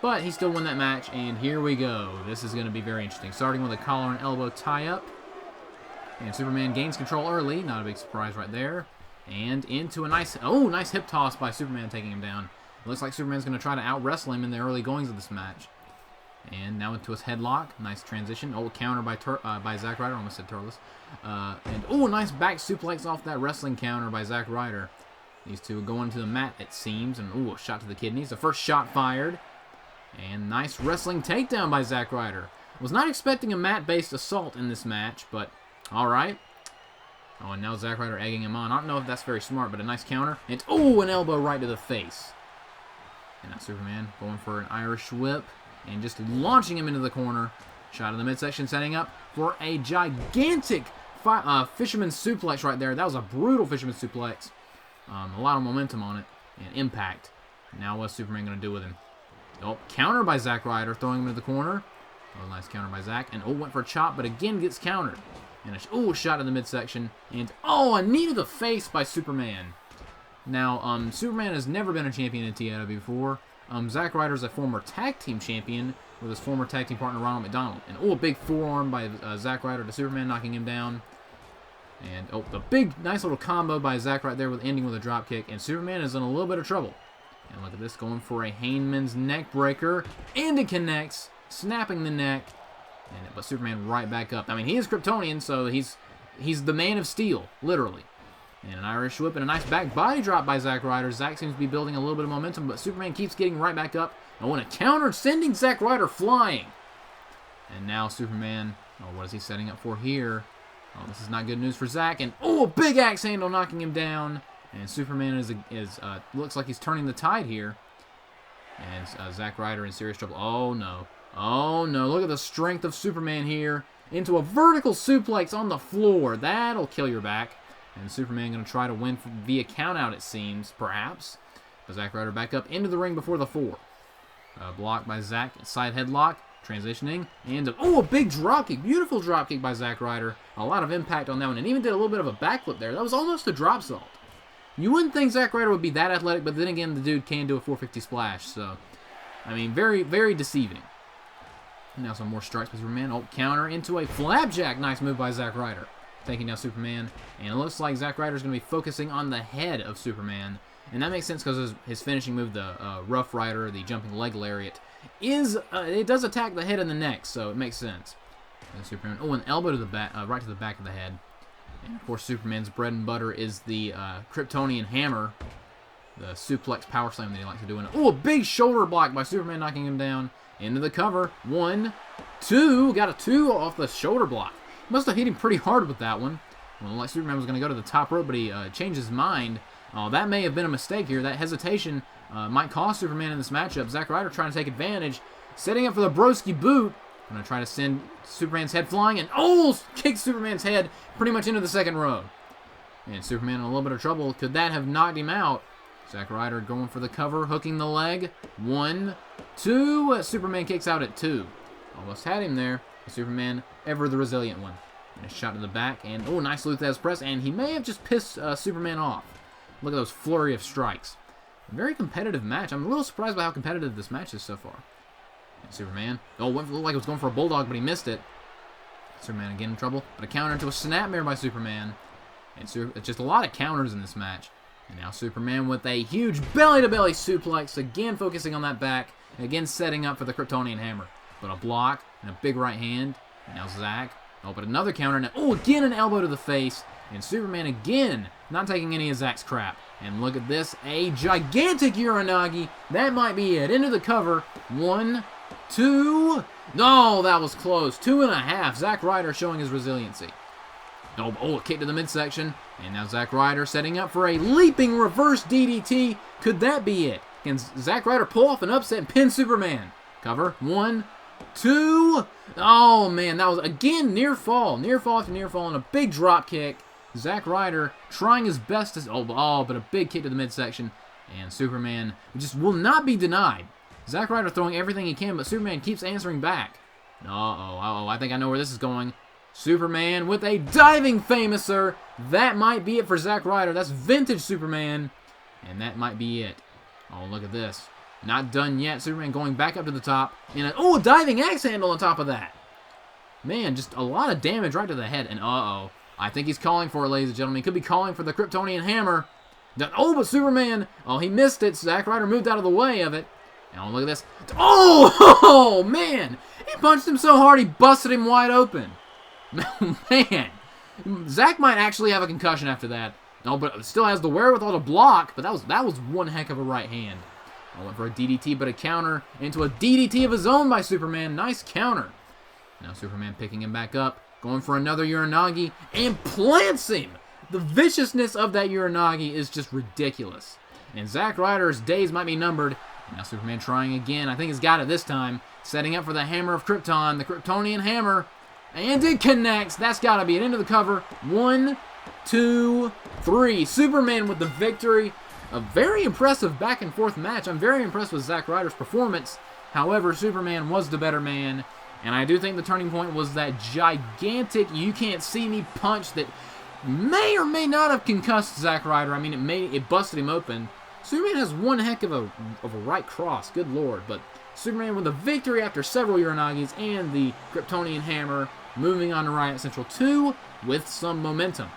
But he still won that match, and here we go. This is going to be very interesting. Starting with a collar and elbow tie-up. And Superman gains control early. Not a big surprise right there. And into a nice hip toss by Superman, taking him down. It looks like Superman's going to try to out-wrestle him in the early goings of this match. And now into his headlock. Nice transition. Counter by Zack Ryder. Almost said Turles. And nice back suplex off that wrestling counter by Zack Ryder. These two going to the mat, it seems. And a shot to the kidneys. The first shot fired. And nice wrestling takedown by Zack Ryder. Was not expecting a mat-based assault in this match, but alright. Oh, and now Zack Ryder egging him on. I don't know if that's very smart, but a nice counter. And an elbow right to the face. And now Superman going for an Irish whip. And just launching him into the corner. Shot in the midsection, setting up for a gigantic fisherman suplex right there. That was a brutal fisherman suplex. A lot of momentum on it. And impact. Now what's Superman going to do with him? Counter by Zack Ryder, throwing him into the corner. Nice counter by Zack. And went for a chop, but again gets countered. And a shot in the midsection. And a knee to the face by Superman. Now, Superman has never been a champion in TAW before. Zack Ryder is a former tag team champion with his former tag team partner Ronald McDonald. And a big forearm by Zack Ryder to Superman, knocking him down. And the big, nice little combo by Zack right there, with ending with a drop kick. And Superman is in a little bit of trouble. And look at this, going for a Hangman's neck breaker, and it connects, snapping the neck. But Superman right back up. I mean, he is Kryptonian, so he's the man of steel, literally. And an Irish whip and a nice back body drop by Zack Ryder. Zack seems to be building a little bit of momentum, but Superman keeps getting right back up. And a counter, sending Zack Ryder flying. And now Superman, what is he setting up for here? This is not good news for Zack. And a big axe handle, knocking him down. And Superman looks like he's turning the tide here. And Zack Ryder in serious trouble. Oh no. Oh no, look at the strength of Superman here. Into a vertical suplex on the floor. That'll kill your back. And Superman going to try to win via countout, it seems, perhaps. But Zack Ryder back up into the ring before the 4. Blocked by Zack. Side headlock. Transitioning. And a big dropkick. Beautiful dropkick by Zack Ryder. A lot of impact on that one. And even did a little bit of a backflip there. That was almost a drop salt. You wouldn't think Zack Ryder would be that athletic, but then again, the dude can do a 450 splash. So, I mean, very, very deceiving. Now some more strikes by Superman. Counter into a flapjack. Nice move by Zack Ryder. Taking down Superman. And it looks like Zack Ryder is going to be focusing on the head of Superman. And that makes sense because his finishing move, the Rough Rider, the jumping leg lariat, it does attack the head and the neck, so it makes sense. And Superman, an elbow to the back, right to the back of the head. And of course, Superman's bread and butter is the Kryptonian hammer, the suplex power slam that he likes to do. And a big shoulder block by Superman, knocking him down. Into the cover. 1, 2, got a 2 off the shoulder block. Must have hit him pretty hard with that one. Well, like Superman was going to go to the top rope, but he changed his mind. That may have been a mistake here. That hesitation might cost Superman in this matchup. Zack Ryder trying to take advantage. Setting up for the broski boot. Going to try to send Superman's head flying. And kicks Superman's head pretty much into the second row. And Superman in a little bit of trouble. Could that have knocked him out? Zack Ryder going for the cover, hooking the leg. 1, 2. Superman kicks out at 2. Almost had him there. Superman, ever the resilient one. And a shot to the back, and oh, nice Luthez press, and he may have just pissed Superman off. Look at those flurry of strikes. A very competitive match. I'm a little surprised by how competitive this match is so far. And Superman, looked like it was going for a bulldog, but he missed it. Superman again in trouble, but a counter into a snapmare by Superman. And it's just a lot of counters in this match. And now Superman with a huge belly-to-belly suplex, again focusing on that back, and again setting up for the Kryptonian hammer. But a block and a big right hand. And now Zack. Oh, but another counter. Now, oh, again an elbow to the face. And Superman again not taking any of Zack's crap. And look at this. A gigantic Uranagi. That might be it. Into the cover. 1, 2. No, that was close. 2.5. Zack Ryder showing his resiliency. Oh, a kick to the midsection. And now Zack Ryder setting up for a leaping reverse DDT. Could that be it? Can Zack Ryder pull off an upset and pin Superman? Cover. 1, 2. Oh, man, that was, again, near fall. Near fall after near fall and a big drop kick. Zack Ryder trying his best to... Oh, but a big kick to the midsection. And Superman just will not be denied. Zack Ryder throwing everything he can, but Superman keeps answering back. Uh-oh, I think I know where this is going. Superman with a diving famouser. That might be it for Zack Ryder. That's vintage Superman. And that might be it. Oh, look at this. Not done yet. Superman going back up to the top. And a diving axe handle on top of that. Man, just a lot of damage right to the head. And uh-oh. I think he's calling for it, ladies and gentlemen. He could be calling for the Kryptonian hammer. Oh, but Superman. Oh, he missed it. Zack Ryder moved out of the way of it. And look at this. Oh, man. He punched him so hard he busted him wide open. Man. Zack might actually have a concussion after that. No, but still has the wherewithal to block. But that was one heck of a right hand. I went for a DDT, but a counter into a DDT of his own by Superman. Nice counter. Now Superman picking him back up. Going for another Uranagi. And plants him. The viciousness of that Uranagi is just ridiculous. And Zack Ryder's days might be numbered. Now Superman trying again. I think he's got it this time. Setting up for the Hammer of Krypton. The Kryptonian Hammer. And it connects. That's got to be it. Into the cover. 1, 2, 3. Superman with the victory. A very impressive back and forth match. I'm very impressed with Zack Ryder's performance. However, Superman was the better man. And I do think the turning point was that gigantic you can't see me punch that may or may not have concussed Zack Ryder. I mean, it busted him open. Superman has one heck of a right cross. Good lord. But Superman with a victory after several Uranagis and the Kryptonian Hammer, moving on to Riot Central 2 with some momentum.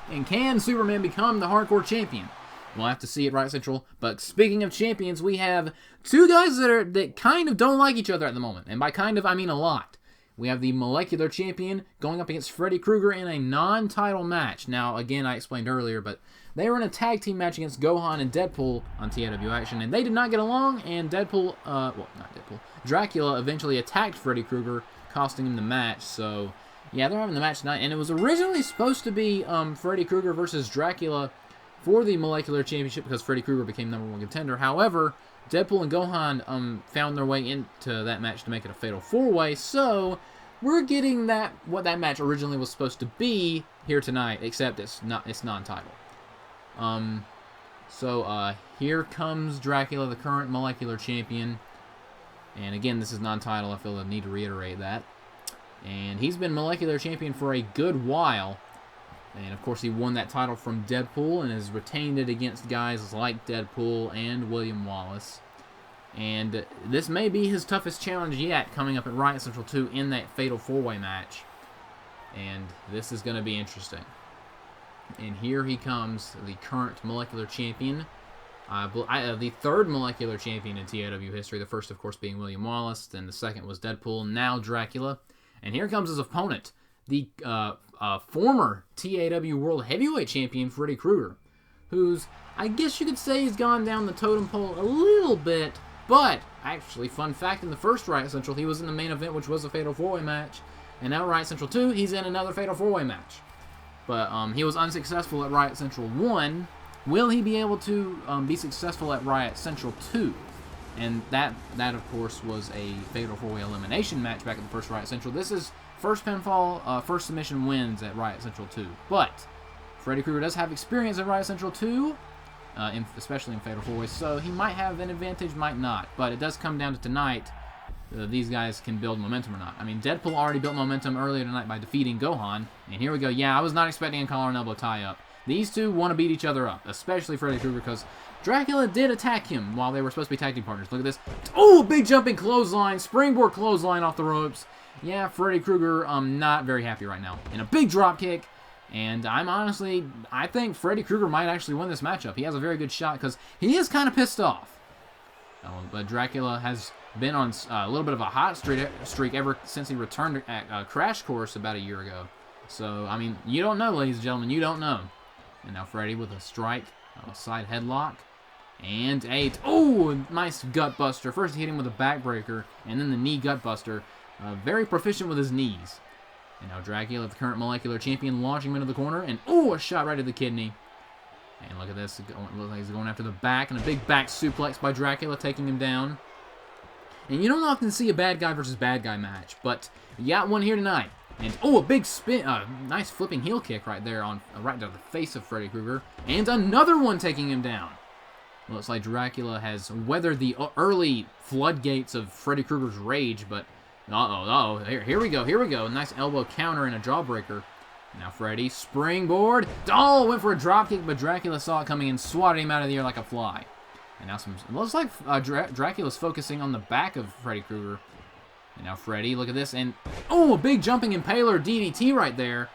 And can Superman become the hardcore champion? We'll have to see at Riot Central. But speaking of champions, we have two guys that kind of don't like each other at the moment. And by kind of, I mean a lot. We have the Molecular Champion going up against Freddy Krueger in a non-title match. Now, again, I explained earlier, but they were in a tag team match against Gohan and Deadpool on TAW Action, and they did not get along, and Dracula eventually attacked Freddy Krueger, costing him the match. So, yeah, they're having the match tonight, and it was originally supposed to be Freddy Krueger versus Dracula for the Molecular Championship because Freddy Krueger became #1 contender. However, Deadpool and Gohan found their way into that match to make it a fatal 4-way, so we're getting what that match originally was supposed to be here tonight, except it's non-title. Here comes Dracula, the current Molecular Champion, and again, this is non-title. I feel the need to reiterate that. And he's been Molecular Champion for a good while. And, of course, he won that title from Deadpool and has retained it against guys like Deadpool and William Wallace. And this may be his toughest challenge yet, coming up at Riot Central 2 in that fatal 4-way match. And this is going to be interesting. And here he comes, the current Molecular Champion. The third Molecular Champion in TAW history. The first, of course, being William Wallace. Then the second was Deadpool. Now Dracula. And here comes his opponent, the former TAW World Heavyweight Champion, Freddy Krueger, who's, I guess you could say, he's gone down the totem pole a little bit, but, actually, fun fact, in the first Riot Central, he was in the main event, which was a Fatal 4-Way match, and now Riot Central 2, he's in another Fatal 4-Way match. But he was unsuccessful at Riot Central 1. Will he be able to be successful at Riot Central 2? And that of course, was a Fatal 4-Way elimination match back at the first Riot Central. This is first pinfall, first submission wins at Riot Central 2. But Freddy Krueger does have experience at Riot Central 2, especially in Fatal 4-Ways, so he might have an advantage, might not. But it does come down to tonight. these guys can build momentum or not. I mean, Deadpool already built momentum earlier tonight by defeating Gohan. And here we go. Yeah, I was not expecting a collar and elbow tie-up. These two want to beat each other up, especially Freddy Krueger, because Dracula did attack him while they were supposed to be tag team partners. Look at this. Oh, big jumping clothesline, springboard clothesline off the ropes. Yeah, Freddy Krueger, not very happy right now. And a big drop kick. And I think Freddy Krueger might actually win this matchup. He has a very good shot because he is kind of pissed off. But Dracula has been on a little bit of a hot streak ever since he returned at Crash Course about a year ago. So, I mean, you don't know, ladies and gentlemen. You don't know. And now Freddy with a strike, a side headlock. And nice gut buster. First he hit him with a backbreaker, and then the knee gut buster. Very proficient with his knees. And now Dracula, the current molecular champion, launching him into the corner. And, a shot right to the kidney. And look at this. It looks like he's going after the back. And a big back suplex by Dracula, taking him down. And you don't often see a bad guy versus bad guy match. But you got one here tonight. And, a big spin. Nice flipping heel kick right there, right to the face of Freddy Krueger. And another one taking him down. Looks like Dracula has weathered the early floodgates of Freddy Krueger's rage, but here we go. Nice elbow counter and a jawbreaker. Now Freddy, springboard. Went for a dropkick, but Dracula saw it coming and swatted him out of the air like a fly. And now it looks like Dracula's focusing on the back of Freddy Krueger. And now Freddy, look at this, and a big jumping impaler DDT right there.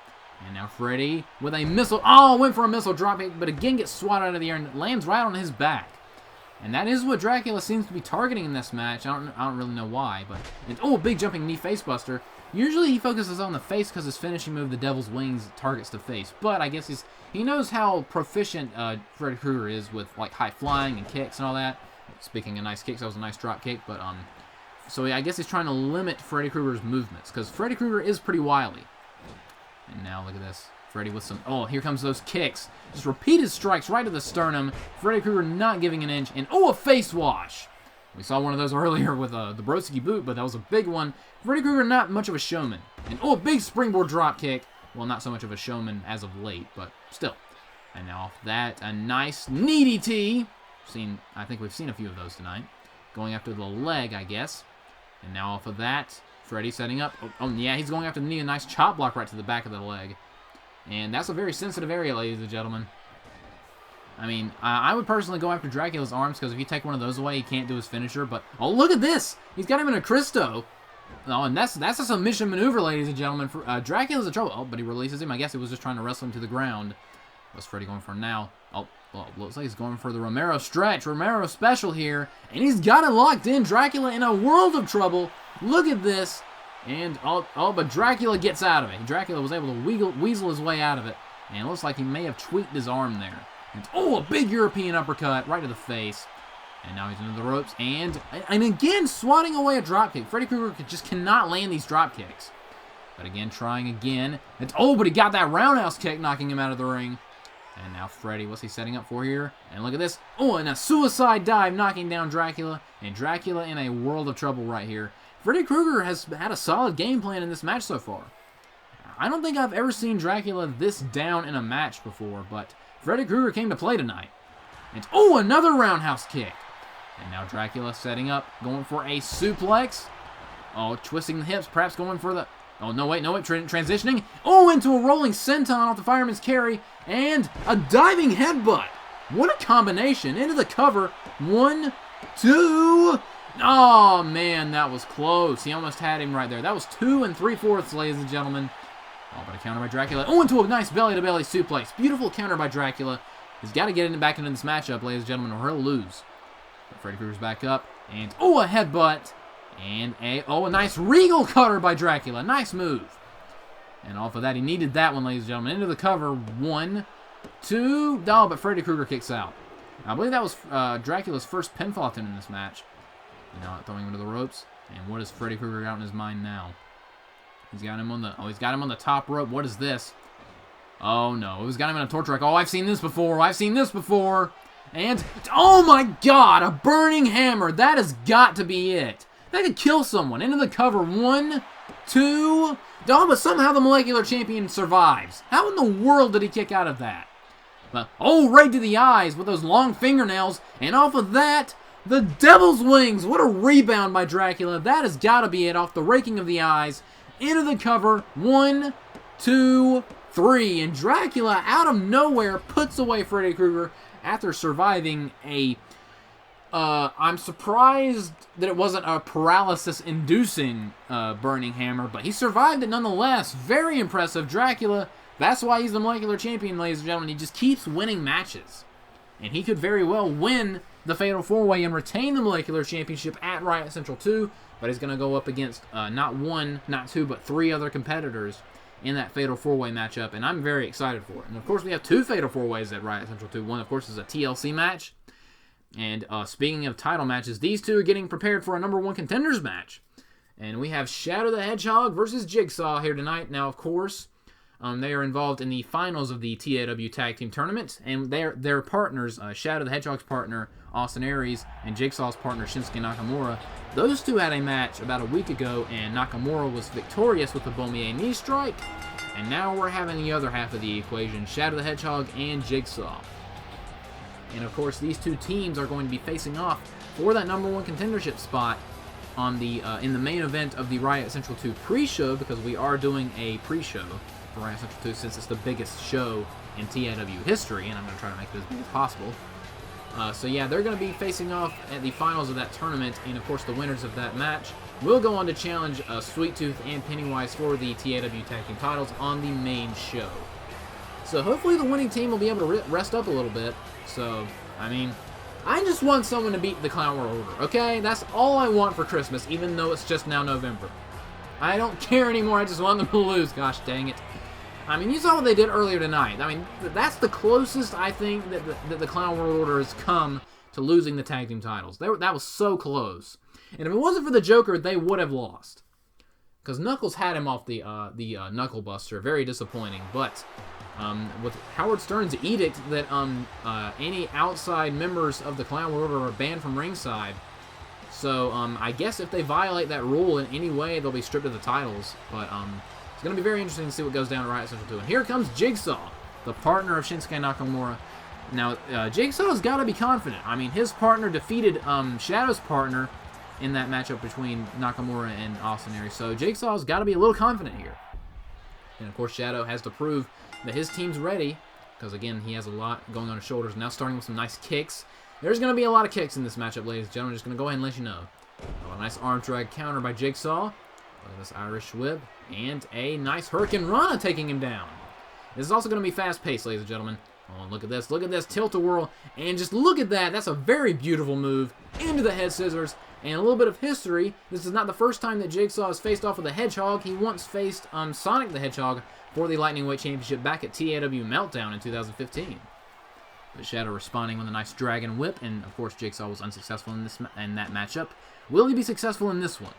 And now Freddy with a missile. Went for a missile dropkick, but again gets swatted out of the air and lands right on his back. And that is what Dracula seems to be targeting in this match. I don't really know why, but big jumping knee face buster. Usually he focuses on the face because his finishing move, the Devil's Wings, targets the face. But I guess he knows how proficient Freddy Krueger is with like high flying and kicks and all that. Speaking of nice kicks, that was a nice drop kick, but so I guess he's trying to limit Freddy Krueger's movements because Freddy Krueger is pretty wily. And now look at this. Freddy with some... here comes those kicks. Just repeated strikes right to the sternum. Freddy Krueger not giving an inch. And, a face wash. We saw one of those earlier with the Broski boot, but that was a big one. Freddy Krueger not much of a showman. And, a big springboard drop kick. Well, not so much of a showman as of late, but still. And now off that, a nice knee DT. I think we've seen a few of those tonight. Going after the leg, I guess. And now off of that, Freddy setting up. Yeah, he's going after the knee. A nice chop block right to the back of the leg. And that's a very sensitive area, ladies and gentlemen. I mean, I would personally go after Dracula's arms, because if you take one of those away, he can't do his finisher. But, look at this! He's got him in a Cristo. And that's a submission maneuver, ladies and gentlemen. Dracula's in trouble. But he releases him. I guess he was just trying to wrestle him to the ground. What's Freddy going for now? Looks like he's going for the Romero stretch. Romero special here. And he's got it locked in. Dracula in a world of trouble. Look at this. And, but Dracula gets out of it. Dracula was able to weasel his way out of it. And it looks like he may have tweaked his arm there. And, a big European uppercut right to the face. And now he's into the ropes. And again, swatting away a dropkick. Freddy Krueger just cannot land these dropkicks. But again, trying again. But he got that roundhouse kick, knocking him out of the ring. And now Freddy, what's he setting up for here? And look at this. And a suicide dive, knocking down Dracula. And Dracula in a world of trouble right here. Freddy Krueger has had a solid game plan in this match so far. I don't think I've ever seen Dracula this down in a match before, but Freddy Krueger came to play tonight. And, another roundhouse kick. And now Dracula setting up, going for a suplex. Twisting the hips, perhaps going for the... no wait, transitioning. Into a rolling senton off the fireman's carry, and a diving headbutt. What a combination. Into the cover. 1, 2... Oh, man, that was close. He almost had him right there. That was 2 3/4, ladies and gentlemen. But a counter by Dracula. Into a nice belly-to-belly suplex. Beautiful counter by Dracula. He's got to get back into this matchup, ladies and gentlemen, or he'll lose. But Freddy Krueger's back up. And, a headbutt. And a nice regal cutter by Dracula. Nice move. And off of that, he needed that one, ladies and gentlemen. Into the cover. 1, 2. But Freddy Krueger kicks out. I believe that was Dracula's first pinfall attempt in this match. And now throwing him to the ropes. And what is Freddy Krueger got in his mind now? He's got him on the top rope. What is this? Oh no, he's got him in a torture rack. I've seen this before. And oh my God, a burning hammer. That has got to be it. That could kill someone. Into the cover. 1, 2. But somehow the molecular champion survives. How in the world did he kick out of that? But right to the eyes with those long fingernails. And off of that, The Devil's Wings. What a rebound by Dracula. That has got to be it off the raking of the eyes. Into the cover. 1, 2, 3. And Dracula, out of nowhere, puts away Freddy Krueger after surviving a... I'm surprised that it wasn't a paralysis-inducing burning hammer, but he survived it nonetheless. Very impressive. Dracula, that's why he's the molecular champion, ladies and gentlemen. He just keeps winning matches. And he could very well win the Fatal 4-Way and retain the molecular championship at Riot Central 2, but he's going to go up against not 1, not 2, but 3 other competitors in that Fatal 4-Way matchup, and I'm very excited for it. And, of course, we have 2 Fatal 4-Ways at Riot Central 2. One, of course, is a TLC match. And speaking of title matches, these two are getting prepared for a #1 contenders match. And we have Shadow the Hedgehog versus Jigsaw here tonight. Now, of course, they are involved in the finals of the TAW Tag Team Tournament. And their partners, Shadow the Hedgehog's partner, Austin Aries, and Jigsaw's partner, Shinsuke Nakamura, those two had a match about a week ago, and Nakamura was victorious with the Bomier knee strike. And now we're having the other half of the equation, Shadow the Hedgehog and Jigsaw. And of course, these two teams are going to be facing off for that #1 contendership spot on the in the main event of the Riot Central 2 pre-show, because we are doing a pre-show for Riot Central 2 since it's the biggest show in TAW history, and I'm going to try to make it as big as possible. So yeah, they're going to be facing off at the finals of that tournament, and of course the winners of that match will go on to challenge Sweet Tooth and Pennywise for the TAW Tag Team titles on the main show. So hopefully the winning team will be able to rest up a little bit. So, I mean, I just want someone to beat the Clown World Order, okay? That's all I want for Christmas, even though it's just now November. I don't care anymore, I just want them to lose, gosh dang it. I mean, you saw what they did earlier tonight. I mean, that's the closest, I think, that the Clown World Order has come to losing the tag team titles. That was so close. And if it wasn't for the Joker, they would have lost. Because Knuckles had him off the Knuckle Buster. Very disappointing, but... with Howard Stern's edict that any outside members of the Clown World Order are banned from ringside. So I guess if they violate that rule in any way, they'll be stripped of the titles. But it's going to be very interesting to see what goes down at Riot Central 2. And here comes Jigsaw, the partner of Shinsuke Nakamura. Now, Jigsaw's got to be confident. I mean, his partner defeated Shadow's partner in that matchup between Nakamura and Austin Aries. So Jigsaw's got to be a little confident here. And of course, Shadow has to prove that his team's ready, because again, he has a lot going on his shoulders. Now starting with some nice kicks. There's going to be a lot of kicks in this matchup, ladies and gentlemen. Just going to go ahead and let you know. Oh, a nice arm drag counter by Jigsaw. Look at this Irish whip. And a nice Hurricane Rana taking him down. This is also going to be fast-paced, ladies and gentlemen. Oh, look at this. Look at this tilt-a-whirl. And just look at that. That's a very beautiful move. Into the head scissors. And a little bit of history. This is not the first time that Jigsaw has faced off with a Hedgehog. He once faced Sonic the Hedgehog for the Lightning Weight Championship back at TAW Meltdown in 2015. But Shadow responding with a nice Dragon Whip, and of course Jigsaw was unsuccessful in that matchup. Will he be successful in this one?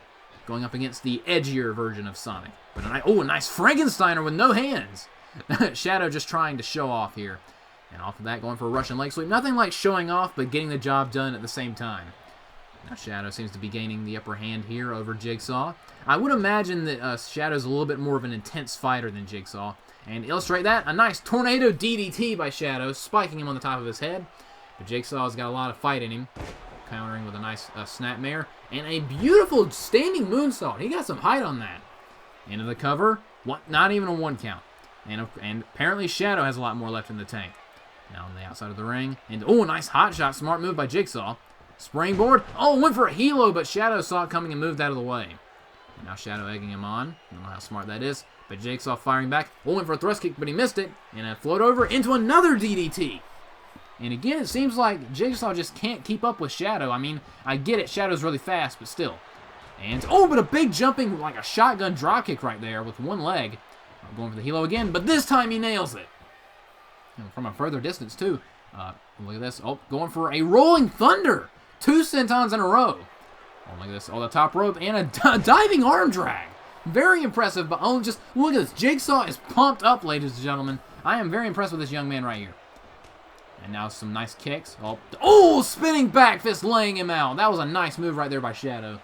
Going up against the edgier version of Sonic. But a nice Frankensteiner with no hands. Shadow just trying to show off here. And off of that, going for a Russian leg sweep. Nothing like showing off, but getting the job done at the same time. Now Shadow seems to be gaining the upper hand here over Jigsaw. I would imagine that Shadow's a little bit more of an intense fighter than Jigsaw. And to illustrate that, a nice Tornado DDT by Shadow, spiking him on the top of his head. But Jigsaw's got a lot of fight in him. Countering with a nice snapmare. And a beautiful standing moonsault. He got some height on that. Into the cover. Not even a 1 count. And apparently Shadow has a lot more left in the tank. Now on the outside of the ring. And a nice hot shot. Smart move by Jigsaw. Springboard. Oh, went for a helo, but Shadow saw it coming and moved out of the way. And now Shadow egging him on. I don't know how smart that is. But Jigsaw firing back. Oh, went for a thrust kick, but he missed it. And a float over into another DDT. And again, it seems like Jigsaw just can't keep up with Shadow. I mean, I get it. Shadow's really fast, but still. And, but a big jumping, like a shotgun drop kick right there with one leg. Going for the helo again, but this time he nails it. And from a further distance, too. Look at this. Oh, going for a Rolling Thunder. 2 sentons in a row. Oh, look at this. Oh, the top rope and a diving arm drag. Very impressive, but just look at this. Jigsaw is pumped up, ladies and gentlemen. I am very impressed with this young man right here. And now some nice kicks. Oh, spinning back fist laying him out. That was a nice move right there by Shadow.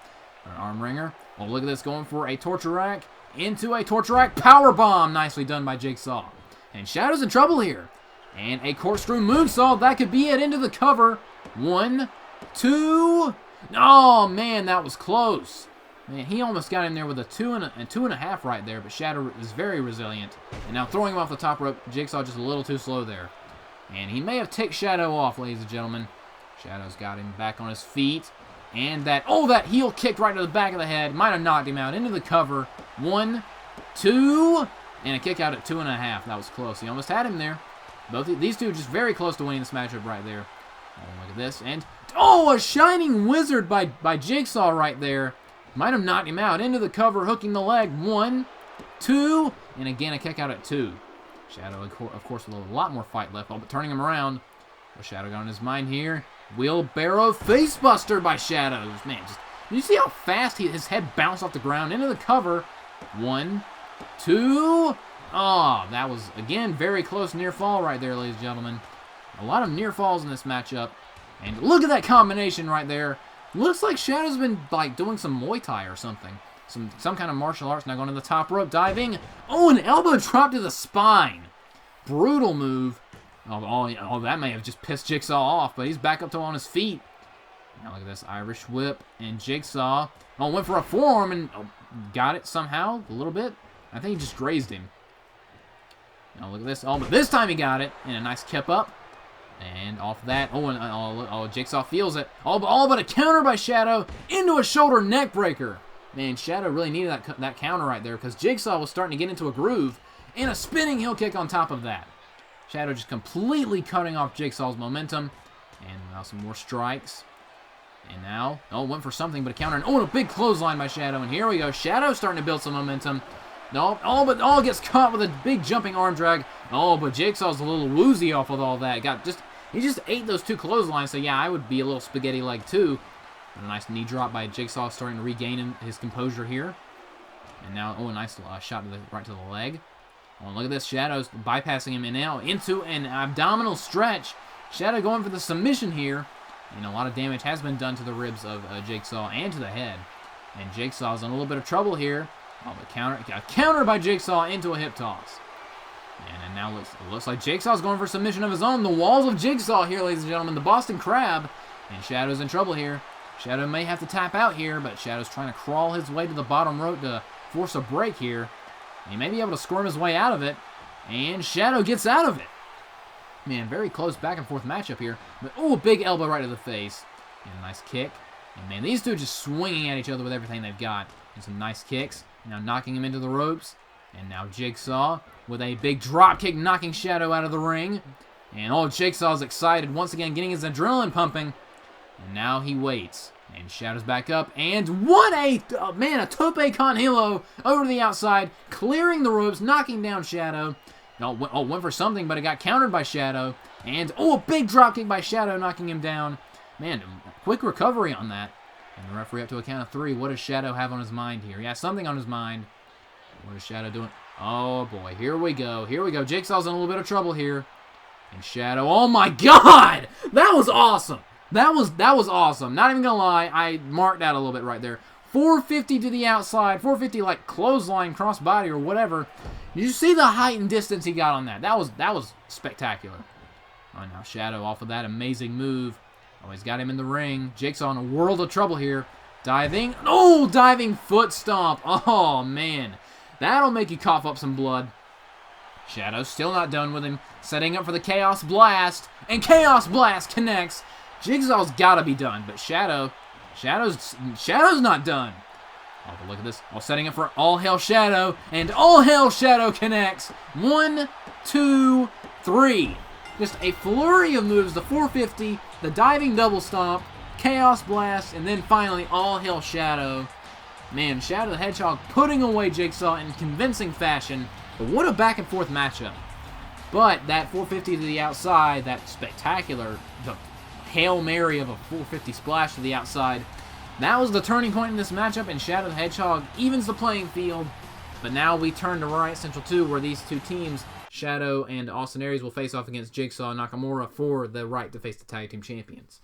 An arm wringer. Oh, look at this. Going for a torture rack. Into a torture rack power bomb. Nicely done by Jigsaw. And Shadow's in trouble here. And a corkscrew moonsault. That could be it into the cover. 1, 2. Oh, man, that was close. Man, he almost got him there with a 2.5 right there, but Shadow is very resilient. And now throwing him off the top rope, Jigsaw just a little too slow there. And he may have ticked Shadow off, ladies and gentlemen. Shadow's got him back on his feet. And that heel kick right to the back of the head. Might have knocked him out into the cover. 1, 2, and a kick out at 2.5. That was close. He almost had him there. These two just very close to winning this matchup right there. Oh, look at this. And, a shining wizard by Jigsaw right there. Might have knocked him out into the cover, hooking the leg. 1, 2, and again a kick out at 2. Shadow, of course, with a lot more fight left, but turning him around. What Shadow got on his mind here? Wheelbarrow facebuster by Shadows. Man, you see how fast his head bounced off the ground into the cover. 1, 2. Oh, that was, again, very close near fall right there, ladies and gentlemen. A lot of near falls in this matchup. And look at that combination right there. Looks like Shadow's been, like, doing some Muay Thai or something. Some kind of martial arts. Now going to the top rope, diving. Oh, an elbow drop to the spine. Brutal move. Oh, that may have just pissed Jigsaw off, but he's back up to on his feet. Now look at this Irish whip, and Jigsaw went for a forearm and got it somehow, a little bit. I think he just grazed him. Now look at this. But this time he got it, and a nice kip up. And off that, Jigsaw feels it. All but a counter by Shadow into a shoulder neck breaker. Man, Shadow really needed that counter right there because Jigsaw was starting to get into a groove, and a spinning heel kick on top of that. Shadow just completely cutting off Jigsaw's momentum. And now some more strikes. And now, went for something but a counter. And a big clothesline by Shadow. And here we go. Shadow starting to build some momentum. But gets caught with a big jumping arm drag. But Jigsaw's a little woozy off with all that. He just ate those 2 clotheslines. So yeah, I would be a little spaghetti leg too. And a nice knee drop by Jigsaw, starting to regain his composure here. And now, a nice shot right to the leg. Look at this. Shadow's bypassing him and now into an abdominal stretch. Shadow going for the submission here. And a lot of damage has been done to the ribs of Jigsaw and to the head. And Jigsaw's in a little bit of trouble here. But counter by Jigsaw into a hip toss. And now it looks like Jigsaw's going for submission of his own. The walls of Jigsaw here, ladies and gentlemen. The Boston Crab. And Shadow's in trouble here. Shadow may have to tap out here, but Shadow's trying to crawl his way to the bottom rope to force a break here. He may be able to squirm his way out of it. And Shadow gets out of it. Man, very close back and forth matchup here. But, a big elbow right to the face. And a nice kick. And, man, these two just swinging at each other with everything they've got. And some nice kicks. Now knocking him into the ropes. And now Jigsaw with a big drop kick knocking Shadow out of the ring. And, Jigsaw's excited. Once again, getting his adrenaline pumping. And now he waits. And Shadow's back up. And what a tope con hilo over the outside. Clearing the ropes. Knocking down Shadow. Went for something, but it got countered by Shadow. And, a big dropkick by Shadow, knocking him down. Man, quick recovery on that. And the referee up to a count of 3. What does Shadow have on his mind here? He has something on his mind. What is Shadow doing? Oh, boy. Here we go. Here we go. Jigsaw's in a little bit of trouble here. And Shadow, oh, my God! That was awesome. That was awesome. Not even gonna lie, I marked out a little bit right there. 450 to the outside. 450 like clothesline, crossbody, or whatever. Did you see the height and distance he got on that? That was spectacular. Now Shadow off of that amazing move. He's got him in the ring. Jigsaw in a world of trouble here. Diving. Diving foot stomp. Oh, man. That'll make you cough up some blood. Shadow's still not done with him. Setting up for the Chaos Blast. And Chaos Blast connects. Jigsaw's got to be done, but Shadow's not done. But look at this. Setting up for All Hail Shadow, and All Hail Shadow connects. 1, 2, 3. Just a flurry of moves. The 450, the diving double stomp, Chaos Blast, and then finally All Hail Shadow. Man, Shadow the Hedgehog putting away Jigsaw in convincing fashion. But what a back and forth matchup. But that 450 to the outside, that spectacular Hail Mary of a 450 splash to the outside, that was the turning point in this matchup, and Shadow the Hedgehog evens the playing field. But now we turn to Riot Central 2, where these two teams, Shadow and Austin Aries, will face off against Jigsaw and Nakamura for the right to face the tag team champions.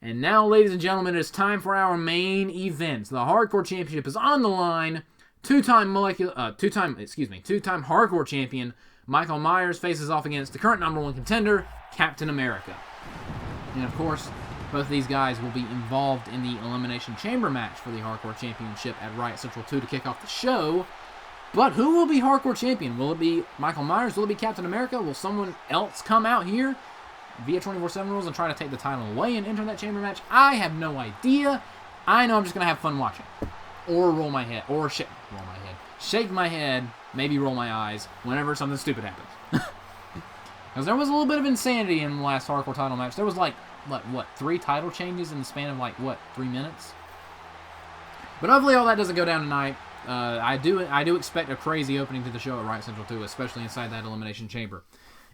And now, ladies and gentlemen, it is time for our main event. The Hardcore Championship is on the line. Two-time Hardcore Champion Michael Myers faces off against the current #1 contender, Captain America. And of course, Both of these guys will be involved in the Elimination Chamber match for the Hardcore Championship at Riot Central 2 to kick off the show. But who will be Hardcore Champion? Will it be Michael Myers? Will it be Captain America? Will someone else come out here via 24/7 rules and try to take the title away and enter that chamber match? I have no idea. I know I'm just going to have fun watching. Or roll my head. Or shake my head, maybe roll my eyes whenever something stupid happens. Because there was a little bit of insanity in the last Hardcore title match. There was like, what, 3 title changes in the span of like, what, 3 minutes? But hopefully all that doesn't go down tonight. I do expect a crazy opening to the show at Riot Central 2, especially inside that Elimination Chamber.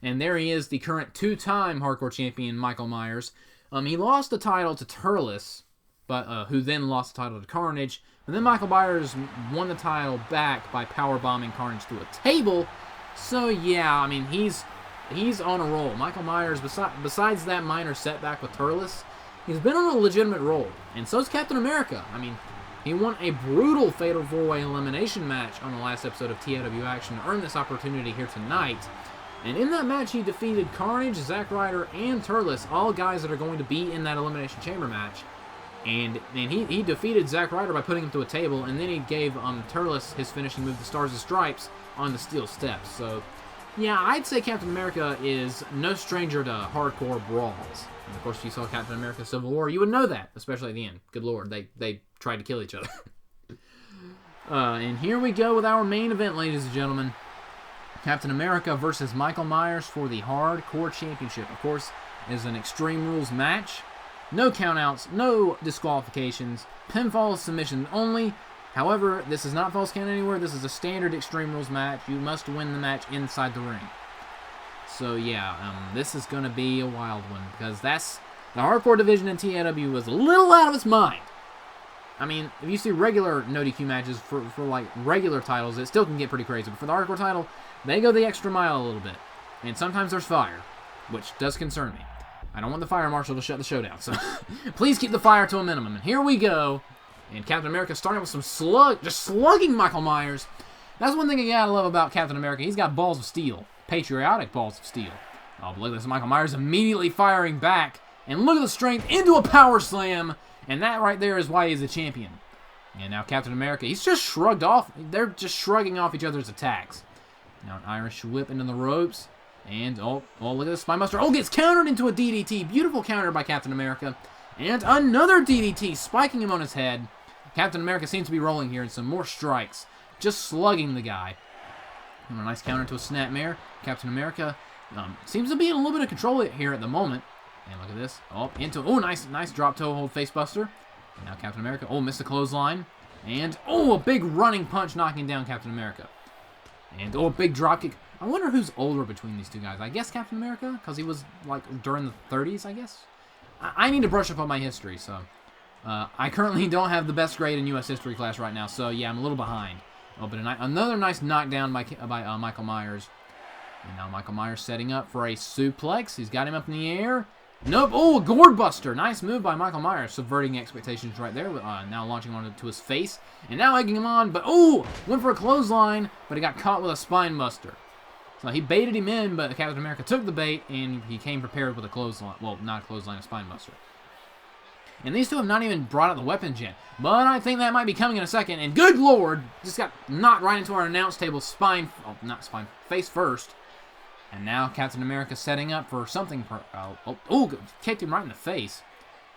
And there he is, the current 2-time Hardcore Champion, Michael Myers. He lost the title to Turles, but who then lost the title to Carnage. And then Michael Myers won the title back by powerbombing Carnage through a table. So yeah, I mean, he's on a roll. Michael Myers, besides that minor setback with Turles, he's been on a legitimate roll. And so's Captain America. I mean, he won a brutal Fatal 4-Way elimination match on the last episode of TAW Action to earn this opportunity here tonight. And in that match, he defeated Carnage, Zack, Ryder, and Turles, all guys that are going to be in that Elimination Chamber match. And he defeated Zack Ryder by putting him through a table, and then he gave Turles his finishing move, the Stars and Stripes, on the steel steps. So, yeah, I'd say Captain America is no stranger to hardcore brawls. And of course, if you saw Captain America Civil War, you would know that, especially at the end. Good lord, they tried to kill each other. And here we go with our main event, ladies and gentlemen. Captain America versus Michael Myers for the Hardcore Championship. Of course, it is an Extreme Rules match. No countouts, no disqualifications, pinfall submission only. However, this is not false count anywhere. This is a standard Extreme Rules match. You must win the match inside the ring. So yeah, this is going to be a wild one because the hardcore division in TAW was a little out of its mind. I mean, if you see regular no DQ matches for like regular titles, it still can get pretty crazy. But for the hardcore title, they go the extra mile a little bit. And sometimes there's fire, which does concern me. I don't want the fire marshal to shut the show down, so please keep the fire to a minimum. And here we go. And Captain America starting with some just slugging Michael Myers. That's one thing you gotta love about Captain America. He's got balls of steel. Patriotic balls of steel. Oh, but look at this. Michael Myers immediately firing back. And look at the strength into a power slam. And that right there is why he's a champion. And now Captain America, he's just shrugged off. They're just shrugging off each other's attacks. Now an Irish whip into the ropes. And, oh, look at this Spinebuster. Oh, gets countered into a DDT. Beautiful counter by Captain America. And another DDT, spiking him on his head. Captain America seems to be rolling here, and some more strikes. Just slugging the guy. And a nice counter to a snapmare. Captain America seems to be in a little bit of control here at the moment. And look at this. Oh, nice drop toe hold facebuster. And now Captain America. Oh, missed a clothesline. And, a big running punch knocking down Captain America. And, a big drop kick. I wonder who's older between these two guys. I guess Captain America, because he was, like, during the 30s, I guess. I need to brush up on my history, so. I currently don't have the best grade in U.S. history class right now, so, yeah, I'm a little behind. Oh, but another nice knockdown by Michael Myers. And now Michael Myers setting up for a suplex. He's got him up in the air. Nope. Oh, a gourd buster. Nice move by Michael Myers, subverting expectations right there. Now launching onto his face. And now egging him on, but, went for a clothesline, but he got caught with a spine buster. So he baited him in, but Captain America took the bait, and he came prepared with a clothesline. Well, not a clothesline, a spine buster. And these two have not even brought out the weapons yet. But I think that might be coming in a second. And good lord, just got knocked right into our announce table face first. And now Captain America setting up for something. Kicked him right in the face.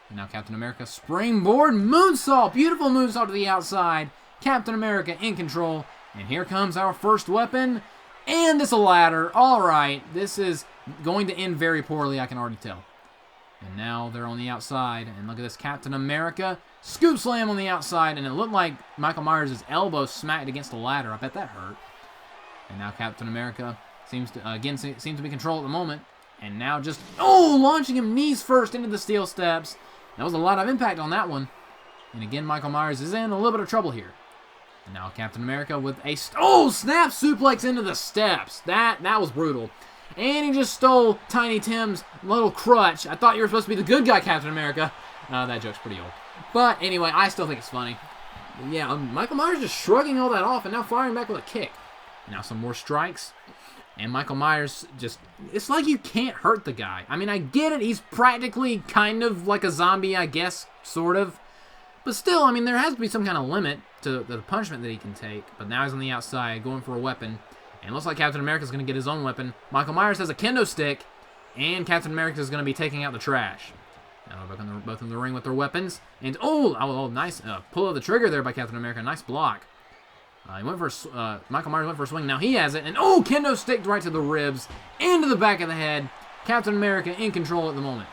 And now Captain America springboard moonsault. Beautiful moonsault to the outside. Captain America in control. And here comes our first weapon. And it's a ladder. Alright, this is going to end very poorly, I can already tell. And now they're on the outside. And look at this, Captain America. Scoop slam on the outside. And it looked like Michael Myers' elbow smacked against the ladder. I bet that hurt. And now Captain America seems to be in control at the moment. And now just, launching him knees first into the steel steps. That was a lot of impact on that one. And again, Michael Myers is in a little bit of trouble here. And now Captain America with a, snap suplex into the steps. That was brutal. And he just stole Tiny Tim's little crutch. I thought you were supposed to be the good guy, Captain America. That joke's pretty old. But anyway, I still think it's funny. Yeah, Michael Myers just shrugging all that off and now firing back with a kick. Now some more strikes. And Michael Myers just, it's like you can't hurt the guy. I mean, I get it. He's practically kind of like a zombie, I guess, sort of. But still, I mean, there has to be some kind of limit to the punishment that he can take. But now he's on the outside, going for a weapon. And it looks like Captain America's going to get his own weapon. Michael Myers has a kendo stick, and Captain America is going to be taking out the trash. Now they're both in the ring with their weapons. And, oh nice pull of the trigger there by Captain America. Nice block. Michael Myers went for a swing. Now he has it. And, kendo stick right to the ribs. Into the back of the head. Captain America in control at the moment.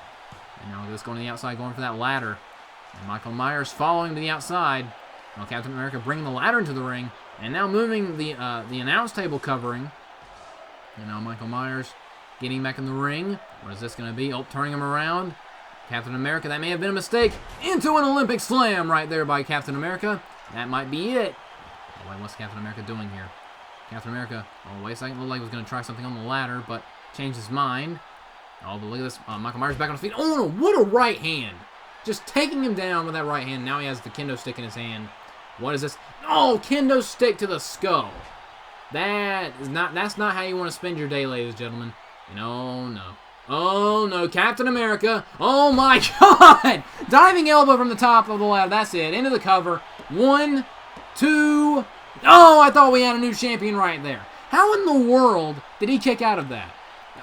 And now just going to the outside, going for that ladder. And Michael Myers following to the outside. Now Captain America bringing the ladder into the ring. And now moving the announce table covering. And now Michael Myers getting back in the ring. What is this going to be? Turning him around. Captain America, that may have been a mistake. Into an Olympic slam right there by Captain America. That might be it. Oh, wait, what's Captain America doing here? Captain America, wait a second. Looked like he was going to try something on the ladder, but changed his mind. But look at this. Michael Myers back on his feet. Oh, no, what a right hand. Just taking him down with that right hand. Now he has the kendo stick in his hand. What is this? Kendo stick to the skull. That's not how you want to spend your day, ladies and gentlemen. No. Oh, no, Captain America. Oh, my God. Diving elbow from the top of the ladder. That's it. Into the cover. 1, 2. I thought we had a new champion right there. How in the world did he kick out of that?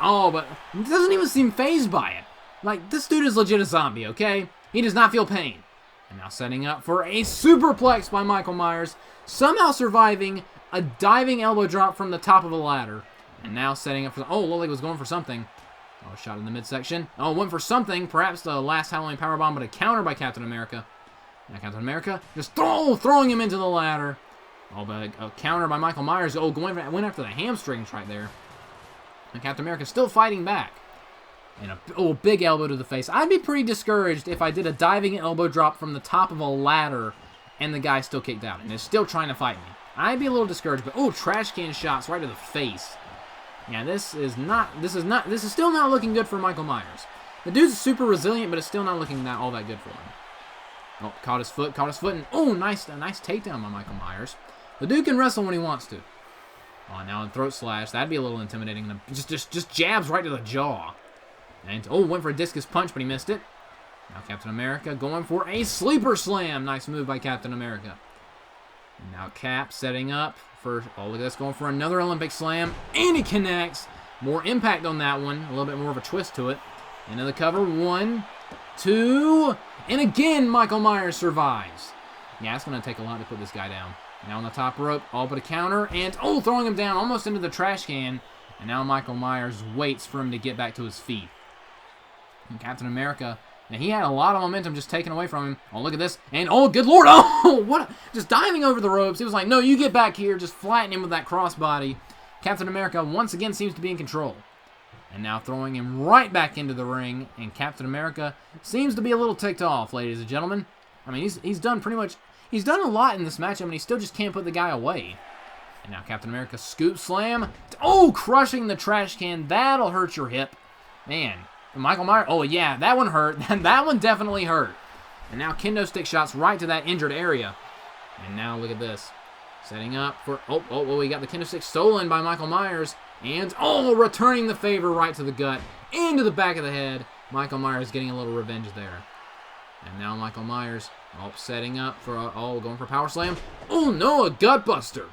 But he doesn't even seem fazed by it. Like, this dude is legit a zombie, okay? He does not feel pain. And now setting up for a superplex by Michael Myers. Somehow surviving a diving elbow drop from the top of the ladder. And now setting up for... looked like he was going for something. Shot in the midsection. Went for something. Perhaps the last Halloween powerbomb, but a counter by Captain America. Now Captain America just throwing him into the ladder. But a counter by Michael Myers. Went after the hamstrings right there. And Captain America still fighting back. And a big elbow to the face. I'd be pretty discouraged if I did a diving elbow drop from the top of a ladder and the guy still kicked out and is still trying to fight me. I'd be a little discouraged, but trash can shots right to the face. Yeah, this is still not looking good for Michael Myers. The dude's super resilient, but it's still not looking all that good for him. Caught his foot, and nice takedown by Michael Myers. The dude can wrestle when he wants to. Now a throat slash, that'd be a little intimidating. Just jabs right to the jaw. And went for a discus punch, but he missed it. Now Captain America going for a sleeper slam. Nice move by Captain America. And now Cap setting up for, look at this, going for another Olympic slam. And he connects. More impact on that one. A little bit more of a twist to it. Into the cover. 1, 2. And again, Michael Myers survives. Yeah, it's going to take a lot to put this guy down. Now on the top rope, all but a counter. And, throwing him down almost into the trash can. And now Michael Myers waits for him to get back to his feet. And Captain America, now he had a lot of momentum just taken away from him. Look at this. And, good Lord. What? Just diving over the ropes. He was like, no, you get back here. Just flatten him with that crossbody. Captain America once again seems to be in control. And now throwing him right back into the ring. And Captain America seems to be a little ticked off, ladies and gentlemen. I mean, he's done pretty much, he's done a lot in this match. I mean, he still just can't put the guy away. And now Captain America scoop slam. Crushing the trash can. That'll hurt your hip. Man. Michael Myers, yeah, that one hurt. That one definitely hurt. And now kendo stick shots right to that injured area. And now look at this. Setting up for, we got the kendo stick stolen by Michael Myers. And, returning the favor right to the gut. Into the back of the head. Michael Myers getting a little revenge there. And now Michael Myers, setting up for, going for power slam. No, a gut buster.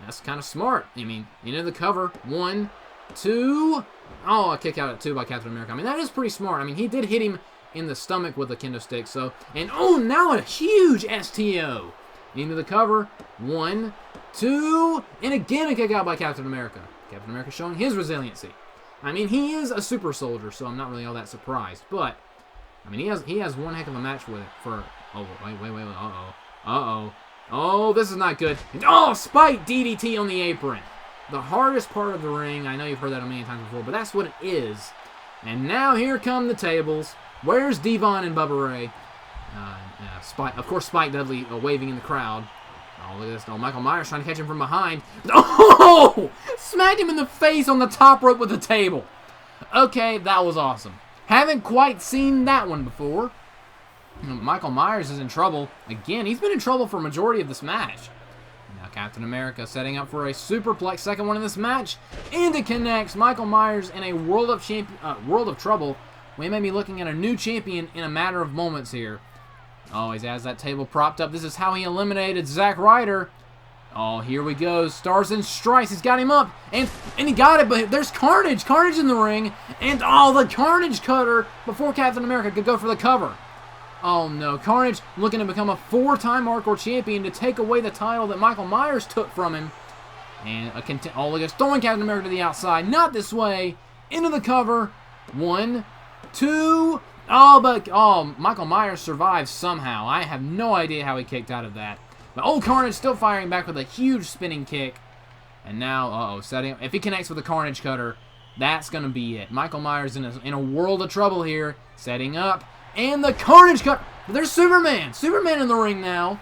That's kind of smart. I mean, into the cover. 1, 2. A kick out at 2 by Captain America. I mean, that is pretty smart. I mean, he did hit him in the stomach with a kendo stick. So, and now a huge STO. Into the cover. 1, 2, and again a kick out by Captain America. Captain America showing his resiliency. I mean, he is a super soldier, so I'm not really all that surprised. But, I mean, he has one heck of a match with it for, wait, this is not good. Spike DDT on the apron. The hardest part of the ring. I know you've heard that a million times before, but that's what it is. And now here come the tables. Where's Devon and Bubba Ray? Spike, of course, Spike Dudley waving in the crowd. Look at this. Michael Myers trying to catch him from behind. Smacked him in the face on the top rope with the table. Okay, that was awesome. Haven't quite seen that one before. Michael Myers is in trouble. Again, he's been in trouble for a majority of this match. Now Captain America setting up for a superplex, second one in this match, and it connects. Michael Myers in a world of trouble. We may be looking at a new champion in a matter of moments here. Oh, he has that table propped up. This is how he eliminated Zack Ryder. Oh, here we go. Stars and Stripes. He's got him up. And he got it, but there's Carnage. Carnage in the ring. And, oh, the Carnage cutter before Captain America could go for the cover. Oh, no. Carnage looking to become a 4-time hardcore champion to take away the title that Michael Myers took from him. And, oh, look at us throwing Captain America to the outside. Not this way. Into the cover. 1, 2... Oh, Michael Myers survives somehow. I have no idea how he kicked out of that. But Carnage still firing back with a huge spinning kick. And now, setting up. If he connects with the Carnage cutter, that's going to be it. Michael Myers in a world of trouble here. Setting up. And the Carnage cutter. There's Superman. Superman in the ring now.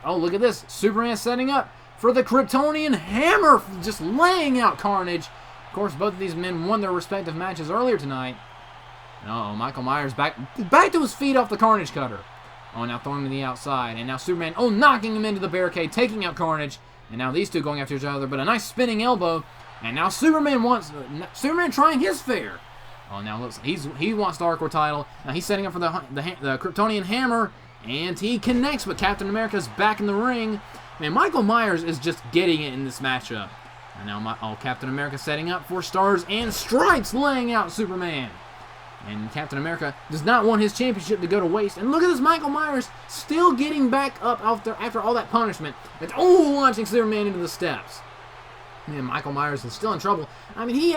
Oh, look at this. Superman setting up for the Kryptonian hammer. Just laying out Carnage. Of course, both of these men won their respective matches earlier tonight. Michael Myers back to his feet off the Carnage cutter. Oh, now throwing him to the outside. And now Superman, knocking him into the barricade, taking out Carnage. And now these two going after each other, but a nice spinning elbow. And now Superman trying his fair. Oh, now looks he wants the hardcore title. Now he's setting up for the Kryptonian hammer. And he connects, but Captain America's back in the ring. Man, Michael Myers is just getting it in this matchup. And now Captain America setting up for Stars and Stripes, laying out Superman. And Captain America does not want his championship to go to waste. And look at this, Michael Myers still getting back up after all that punishment. And launching Superman into the steps. Man, Michael Myers is still in trouble. I mean, he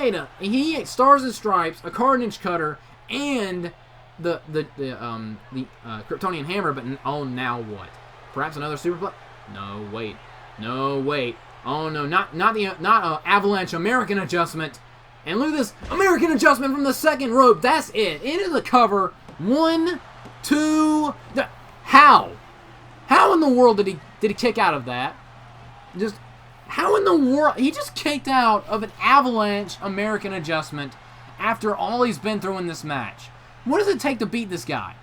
ate Stars and Stripes, a Carnage cutter, and the Kryptonian hammer. But now what? Perhaps another superplex? No, wait. Oh no, not Avalanche American adjustment. And look at this American adjustment from the second rope. That's it. Into the cover. 1, 2. How? How in the world did he kick out of that? Just how in the world? He just kicked out of an Avalanche American adjustment after all he's been through in this match. What does it take to beat this guy?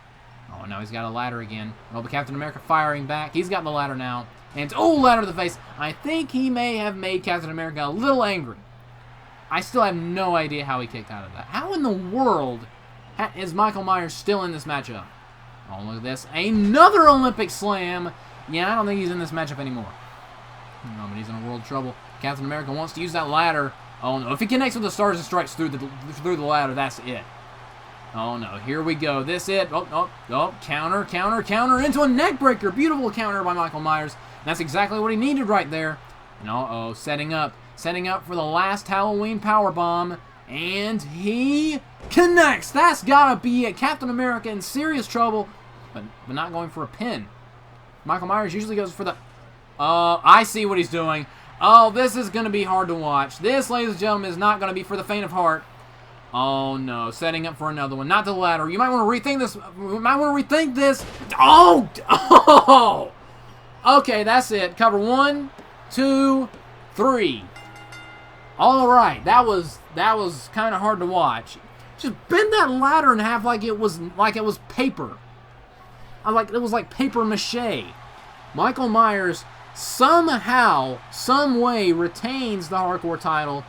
Oh, now he's got a ladder again. Oh, but Captain America firing back. He's got the ladder now. And ladder to the face. I think he may have made Captain America a little angry. I still have no idea how he kicked out of that. How in the world is Michael Myers still in this matchup? Oh, look at this. Another Olympic slam. Yeah, I don't think he's in this matchup anymore. No, but he's in a world of trouble. Captain America wants to use that ladder. Oh, no. If he connects with the Stars and Stripes through the ladder, that's it. Oh, no. Here we go. This it. Counter into a neck breaker. Beautiful counter by Michael Myers. That's exactly what he needed right there. And setting up for the last Halloween powerbomb. And he connects. That's gotta be it. Captain America in serious trouble, but not going for a pin. Michael Myers usually goes for the... I see what he's doing. Oh, this is going to be hard to watch. This, ladies and gentlemen, is not going to be for the faint of heart. Oh, no. Setting up for another one. Not the ladder. You might want to rethink this. Oh! Okay, that's it. Cover 1, 2, 3. All right. That was kind of hard to watch. Just bend that ladder in half like it was paper. It was like paper mache. Michael Myers somehow, some way retains the hardcore title.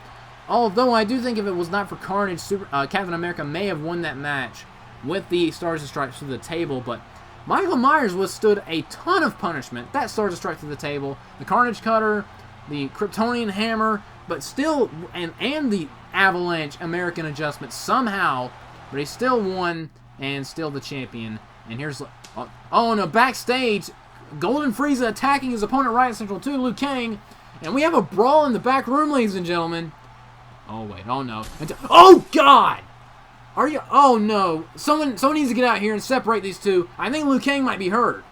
Although I do think if it was not for Carnage, Captain America may have won that match with the Stars and Stripes to the table. But Michael Myers withstood a ton of punishment. That Stars and Stripes to the table, the Carnage cutter, the Kryptonian hammer, but still, and the Avalanche American adjustment somehow. But he still won and still the champion. And here's, oh no, backstage. Golden Frieza attacking his opponent, Riot Central 2, Liu Kang. And we have a brawl in the back room, ladies and gentlemen. Oh, wait. Oh, no. Oh, God! Are you... Oh, no. Someone needs to get out here and separate these two. I think Liu Kang might be hurt.